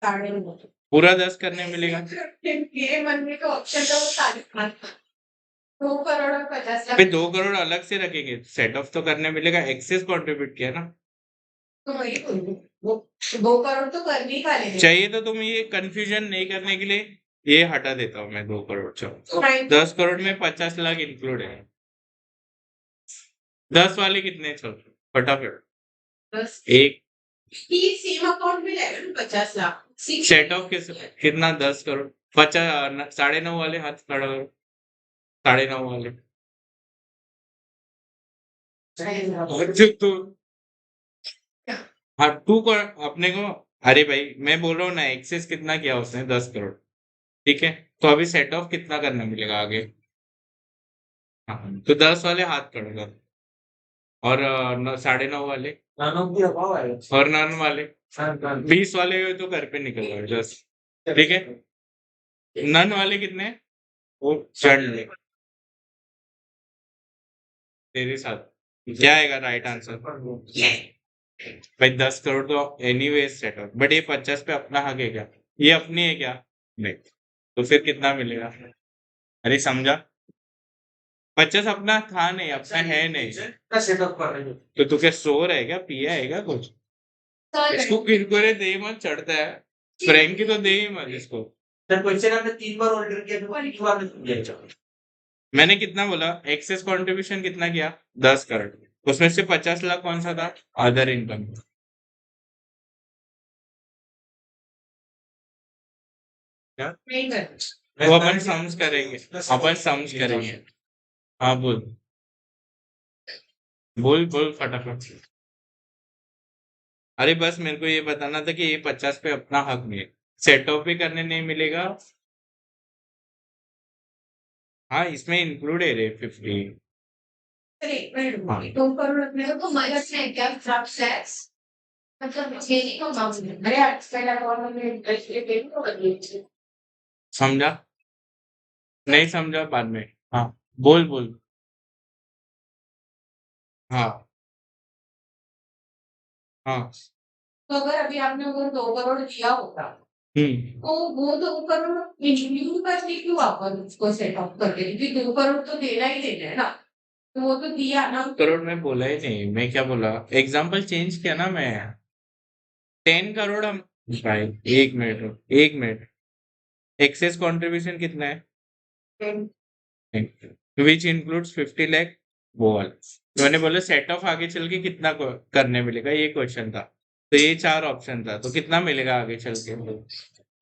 Speaker 3: 9.5
Speaker 1: पूरा 10 करने मिलेगा।
Speaker 3: ये बनने का ऑप्शन था वो 5.5 2 करोड़ और 50 लाख।
Speaker 1: फिर 2 करोड़ अलग से रखेंगे, सेट ऑफ तो करने मिलेगा, एक्सेस कंट्रीब्यूट किया ना।
Speaker 3: तो वही बोल रही हूँ, वो 2 करोड़ तो कर नहीं वाले हैं।
Speaker 1: चाहिए तो तुम ये कंफ्यूजन नहीं करने के लिए ये हटा देता हूँ मैं 2 करोड़। चलो
Speaker 3: Right.
Speaker 1: 10 करोड़ में 50 लाख इंक्लूड है। 10 वाले कितने? चलो फटाफट।
Speaker 3: बस
Speaker 1: एक
Speaker 3: ये सेम अकाउंट में जाएगा ना 50 लाख।
Speaker 1: सेट ऑफ कितना? 10 करोड़। 50 9.5 वाले हाथ खड़ा करो। 9.5 वाले तो हाँ 2 करोड़ अपने को। अरे भाई मैं बोल रहा हूँ ना, एक्सेस कितना किया उसने? 10 करोड़। ठीक है, तो अभी सेट ऑफ कितना करना मिलेगा आगे? हाँ तो 10 वाले हाथ खड़े करो, और 9.5 वाले और नन वाले 20 वाले तो घर पे निकल गए 10। ठीक है, नन वाले कितने? वो चढ़ ले तेरे साथ। क्या आएगा राइट आंसर? भाई 10 करोड़ तो एनीवेज सेट ऑफ, बट ये 50 पे अपना हक है क्या? ये अपनी है क्या? नहीं। तो फिर कितना मिलेगा? अरे समझा, 50 अपना था नहीं, अपना है नहीं।
Speaker 2: सेटअप कर रहे हो
Speaker 1: तो तू क्या सो रहा है क्या? पिया है क्या कुछ? इसको कुरकुरे दे मत, चढ़ता है। फ्रैंकी तो दे ही मत इसको।
Speaker 2: जब क्वेश्चन आपने 3 बार ऑर्डर किया तो 1 बार में समझ जाएगा।
Speaker 1: मैंने कितना बोला? एक्सेस कंट्रीब्यूशन कितना किया? 10 करोड़। उसमें से 50 लाख कौन सा था? Other income. क्या?
Speaker 3: नहीं कर
Speaker 1: वो अपन सम्स करेंगे, अपन सम्स करेंगे। हाँ बोल बोल बोल फटाफट। अरे बस मेरे को ये बताना था कि ये 50 पे अपना हक नहीं है, सेट ऑफ भी करने नहीं मिलेगा। हाँ इसमें इंक्लूड है रे 50।
Speaker 3: एक मिनट 2 करोड़ अपने को माइनस है क्या फ्रैक्स मतलब यही तो मामला है। अरे आज पहला कॉल में इंटरेस्ट रेट है तो कर
Speaker 1: समझा? नहीं समझा बाद में। हाँ बोल बोल। हाँ हाँ।
Speaker 3: तो अगर अभी आपने वो 2 करोड़ दिया होता तो वो 2 करोड़ इंक्लूड करके क्यों अपन उसको सेट ऑफ करते क्योंकि 2 करोड़ तो देना ही देना है ना तो वो तो दिया ना
Speaker 1: करोड़ में बोला ही नहीं, मैं क्या बोला? एग्जाम्पल चेंज किया ना मैं। 10 करोड़ हम भाई, एक मिनट रुक, एक मिनट। एक्सेस कंट्रीब्यूशन कितना है? विच इंक्लूड्स 50 लाख, वो वाला। तो मैंने बोला सेट ऑफ आगे चल के कितना करने मिलेगा, ये क्वेश्चन था। तो ये 4 ऑप्शन था, तो कितना मिलेगा आगे चल के?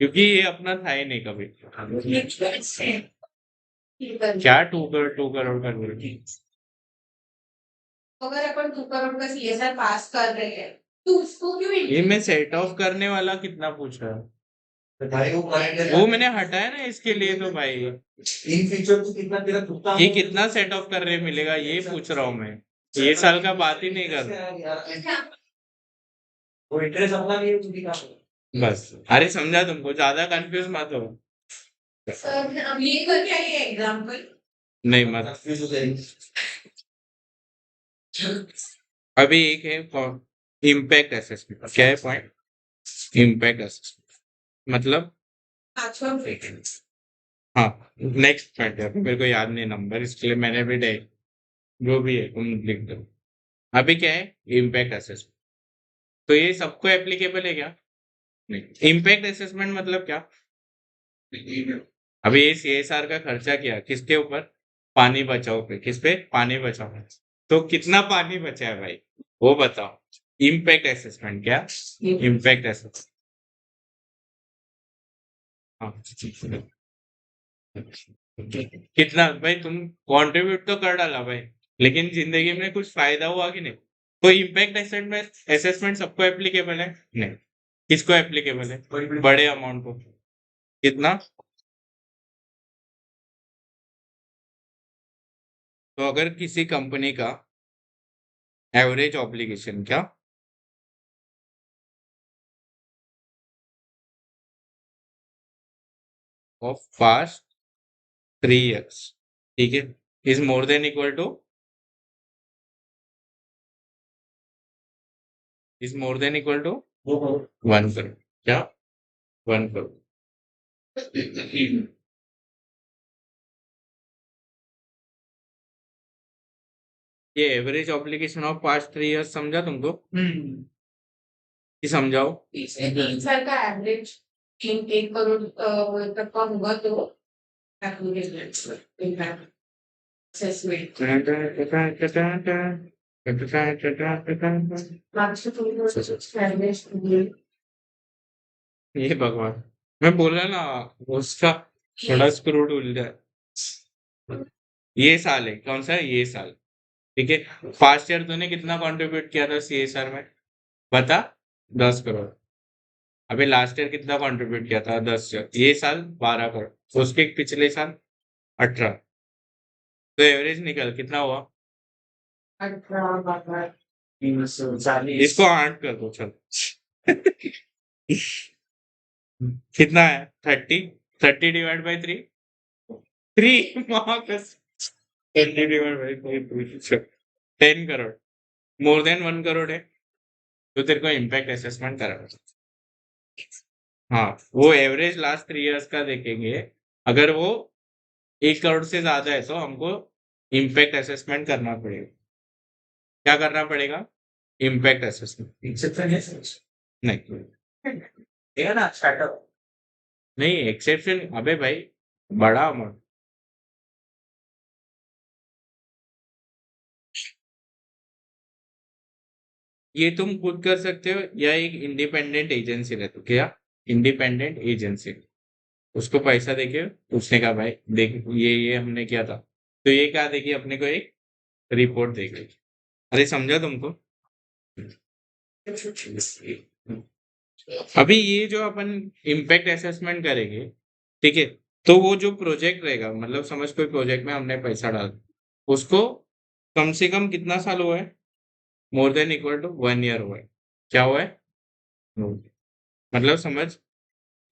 Speaker 1: क्योंकि ये अपना था ही नहीं कभी। क्या 2 करोड़ कर रहे?
Speaker 3: अगर अपन 2 करोड़ का सीएसआर पास कर रहे हैं तो उसको क्यों
Speaker 1: ये मैं सेट ऑफ करने वाला कितना पूछ रहा हूँ?
Speaker 2: तो भाई वो करेंगे
Speaker 1: वो मैंने हटाया ना इसके लिए, तो भाई
Speaker 2: इन फ्यूचर तो कितना तेरा खुद
Speaker 1: ये कितना सेट ऑफ कर रहे मिलेगा ये पूछ रहा हूँ मैं। ये साल का बात ही नहीं कर रहा।
Speaker 2: वो इंटरेस्ट अपना भी है तुझी का
Speaker 1: बस अरे समझा, तुमको ज्यादा कंफ्यूज मत हो।
Speaker 3: सर अब ये करके आइए एग्जांपल
Speaker 1: नहीं मत।
Speaker 2: कंफ्यूज हो जाएगी।
Speaker 1: अभी एक है इम्पैक्ट असेसमेंट। क्या है पॉइंट? इम्पैक्ट असेसमेंट मतलब हाँ नेक्स्ट पॉइंट है, मेरे को याद नहीं नंबर, इसके लिए मैंने भी डे जो भी है तुम लिख दो। अभी क्या है? Impact assessment. तो ये सबको एप्लीकेबल है क्या? नहीं। इम्पैक्ट असेसमेंट मतलब क्या? अभी ये सीएसआर का खर्चा किया किसके ऊपर? पानी बचाओ पे। किस पे? पानी बचाओ पे। तो कितना पानी बचा है भाई, वो बताओ। Impact assessment. क्या इम्पैक्ट असेसमेंट? हाँ कितना भाई, तुम कंट्रीब्यूट तो कर डाला भाई, लेकिन जिंदगी में कुछ फायदा हुआ कि नहीं? तो इम्पैक्ट असेसमेंट असेसमेंट सबको एप्लीकेबल है? नहीं। किसको एप्लीकेबल है? बड़े अमाउंट को। कितना? तो अगर किसी कंपनी का एवरेज ऑब्लिगेशन क्या ऑफ पास्ट 3 years, ठीक है, is more than equal to, is more than equal to 1 crore. क्या 1 करोड़? ये average obligation of past 3 years समझा तुमको? कि समझाओ।
Speaker 3: सर का एवरेज 1 करोड़ तक का होगा तो असेसमेंट
Speaker 1: ये भगवान, मैं बोला ना उसका थोड़ा स्क्रू उलझा है। ये साल है, कौन सा है? ये साल, ठीक है। फास्ट ईयर तूने कितना कंट्रीब्यूट किया था सीएसआर में? बता। 10 करोड़। अभी लास्ट ईयर कितना कंट्रीब्यूट किया था? 10 ईयर। ये साल 12 करोड़। तो उसके पिछले साल 18। तो एवरेज निकल कितना हुआ?
Speaker 2: 340
Speaker 1: इसको 8 कर दो चल। कितना है? 30। 30/3। 10 करोड़। मोर देन 1 करोड़ है, तो तेरे को इम्पैक्ट असेसमेंट करा। हाँ वो एवरेज लास्ट 3 years का देखेंगे। अगर वो 1 करोड़ से ज्यादा है तो हमको इम्पैक्ट असेसमेंट करना पड़ेगा। क्या करना पड़ेगा? Impact assessment.
Speaker 2: एक्सेप्शन है
Speaker 1: नहीं
Speaker 2: है ना स्टार्टअप
Speaker 1: नहीं एक्सेप्शन, अबे भाई बड़ा अमाउंट। ये तुम खुद कर सकते हो या एक इंडिपेंडेंट एजेंसी रहती, क्या इंडिपेंडेंट एजेंसी, उसको पैसा देके उसने कहा भाई देख ये हमने किया था, तो ये क्या देगी अपने को एक रिपोर्ट देगी। अरे समझा तुमको? अभी ये जो अपन इम्पैक्ट असेसमेंट करेंगे, ठीक है, तो वो जो प्रोजेक्ट रहेगा, मतलब समझ कोई प्रोजेक्ट में हमने पैसा डाला, उसको कम से कम कितना साल हुआ है, more than equal to 1 year हुआ है। क्या हुआ है? मतलब समझ,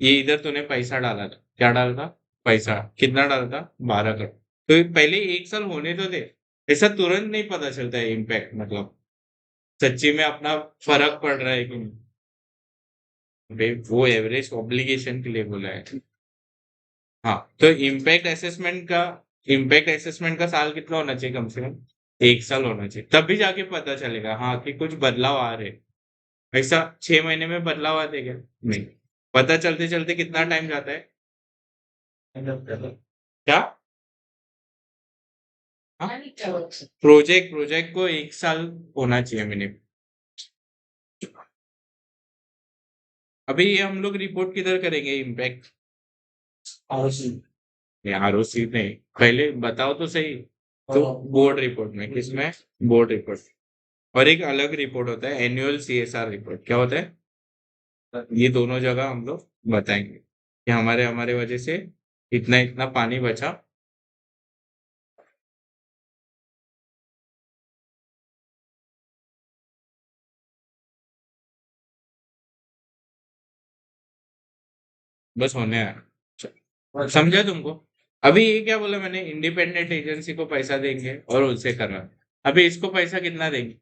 Speaker 1: ये इधर तूने पैसा डाला था, क्या डाला था? पैसा कितना डाला था? 12 करोड़। तो ये पहले 1 साल होने तो दे, ऐसा तुरंत नहीं पता चलता है इम्पैक्ट, मतलब सच्ची में अपना फर्क पड़ रहा है कि नहीं। भाई वो एवरेज ऑब्लिगेशन के लिए बोला है। हाँ, तो इम्पैक्ट असेसमेंट का साल कितना होना चाहिए? कम से कम 1 साल होना चाहिए, तब भी जाके पता चलेगा हाँ कि कुछ बदलाव आ रहे हैं। ऐसा 6 महीने में बदलाव आते क्या? नहीं, पता चलते चलते कितना टाइम जाता है? क्या? हाँ? प्रोजेक्ट को 1 साल होना चाहिए मिनिमम। अभी ये हम लोग रिपोर्ट किधर करेंगे इम्पैक्ट? आरओसी नहीं, पहले बताओ तो सही। तो बोर्ड रिपोर्ट में, किसमें? Board report. और एक अलग रिपोर्ट होता है एनुअल सीएसआर रिपोर्ट, क्या होता है? ये दोनों जगह हम लोग बताएंगे कि हमारे हमारे वजह से इतना इतना पानी बचा। बस होने आया, समझा तुमको? अभी ये क्या बोला मैंने, इंडिपेंडेंट एजेंसी को पैसा देंगे और उनसे करना। अभी इसको पैसा कितना देंगे?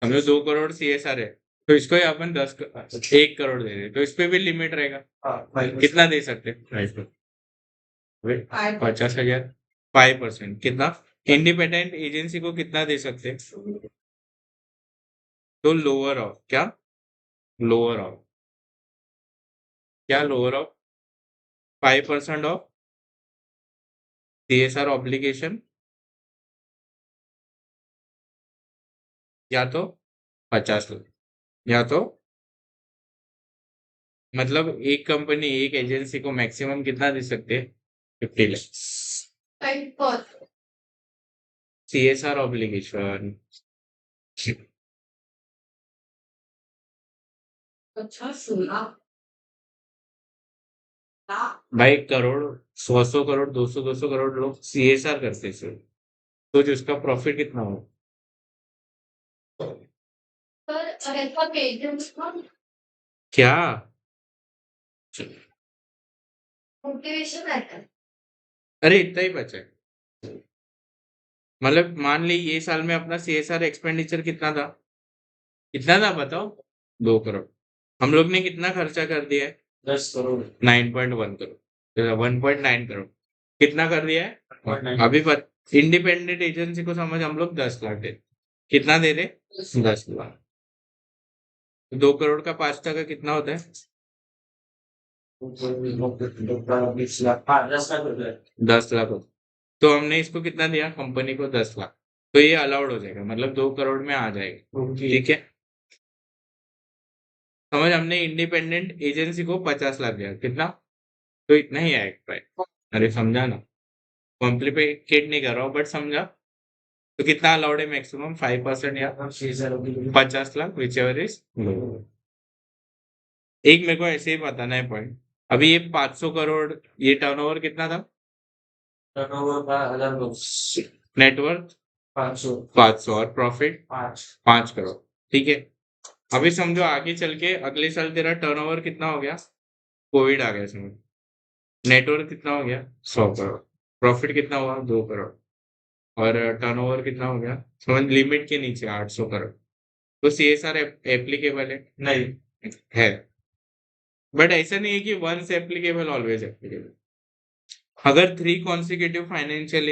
Speaker 1: हमें 2 करोड़ सीएसआर है, तो इसको ही अपन 1 करोड़ दे दे, तो इस पे भी लिमिट रहेगा। कितना दे सकते? 50,000, 5%, कितना? इंडिपेंडेंट एजेंसी को कितना दे सकते? तो लोअर ऑफ क्या? लोअर ऑफ क्या? Lower of 5% of CSR obligation, या तो 50 लाख, या तो मतलब एक कंपनी एक एजेंसी को मैक्सिमम कितना दे सकते हैं? 50 लाख सीएसआर ऑब्लिगेशन। भाई करोड़, 100 करोड़, 200 लोग सीएसआर करते हैं, तो जो उसका प्रॉफिट कितना हो? क्या? अरे इतना ही बचा है, मतलब मान ली ये साल में अपना सीएसआर एक्सपेंडिचर कितना था? कितना था बताओ? 2 करोड़। हम लोग ने कितना खर्चा कर दिया है? 10 करोड़, 9.1 करोड़, 1.9 करोड़, कितना कर दिया है? 1.9। अभी इंडिपेंडेंट एजेंसी को समझ, हम लोग 10 लाख दे, कितना दे रहे? 10 लाख। 2 करोड़ का 5% कितना होता है? 10 लाख होता है। तो हमने इसको कितना दिया? कंपनी को 10 लाख, तो ये अलाउड हो जाएगा, मतलब 2 करोड़ में आ जाएगा, ठीक है। समझ, हमने इंडिपेंडेंट एजेंसी को 50 लाख दिया, कितना? तो इतना ही आएगा भाई। अरे समझा ना, कॉम्प्लिकेट नहीं कर रहा हूँ, बट समझा। तो कितना अलाउड है मैक्सिमम? 5% या 50 लाख, विच एवर इज। एक मेरे को ऐसे ही बताना है पॉइंट। अभी ये 500 करोड़, ये टर्नओवर कितना था?
Speaker 2: टर्नओवर का अलग
Speaker 1: नेटवर्थ 500 और प्रॉफिट 5 करोड़, ठीक है। अभी समझो आगे चल के अगले साल तेरा टर्नओवर कितना हो गया? कोविड आ गया समझ, नेटवर्क कितना हो गया? 100 करोड़, प्रॉफिट कितना हुआ? 2 करोड़, और टर्नओवर कितना हो गया? समझ, लिमिट के नीचे 800 करोड़, तो सीएसआर एप्लीकेबल है? नहीं है, बट ऐसा नहीं है कि वंस एप्लीकेबल ऑलवेज एप्लीकेबल। अगर 3 कॉन्सिक्यूटिव फाइनेंशियल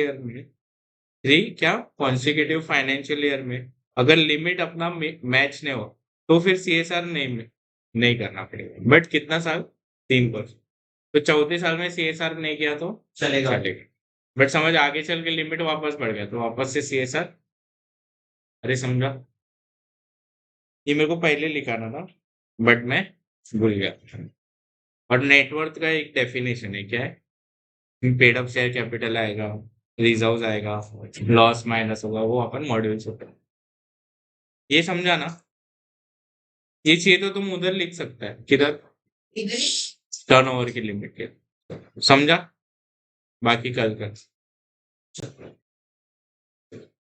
Speaker 1: ईयर में अगर लिमिट अपना मैच नहीं हो, तो फिर सीएसआर नहीं नहीं करना पड़ेगा, बट कितना साल? 3%। तो 34 साल में CSR नहीं किया तो
Speaker 2: चलेगा।
Speaker 1: चलेगा, बट समझ आगे चल के लिमिट वापस बढ़ गया तो वापस से CSR। अरे समझा, ये मेरे को पहले लिखाना था बट मैं भूल गया। और नेटवर्थ का एक डेफिनेशन है, क्या है? पेड अप शेयर कैपिटल आएगा, रिजर्व आएगा, लॉस माइनस होगा, वो अपन मॉड्यूल्स होता है। ये समझा ना? ये चाहिए तो तुम उधर लिख सकता है, किधर?
Speaker 3: इधर ही
Speaker 1: टर्नओवर की लिमिट के। समझा? बाकी कल कर।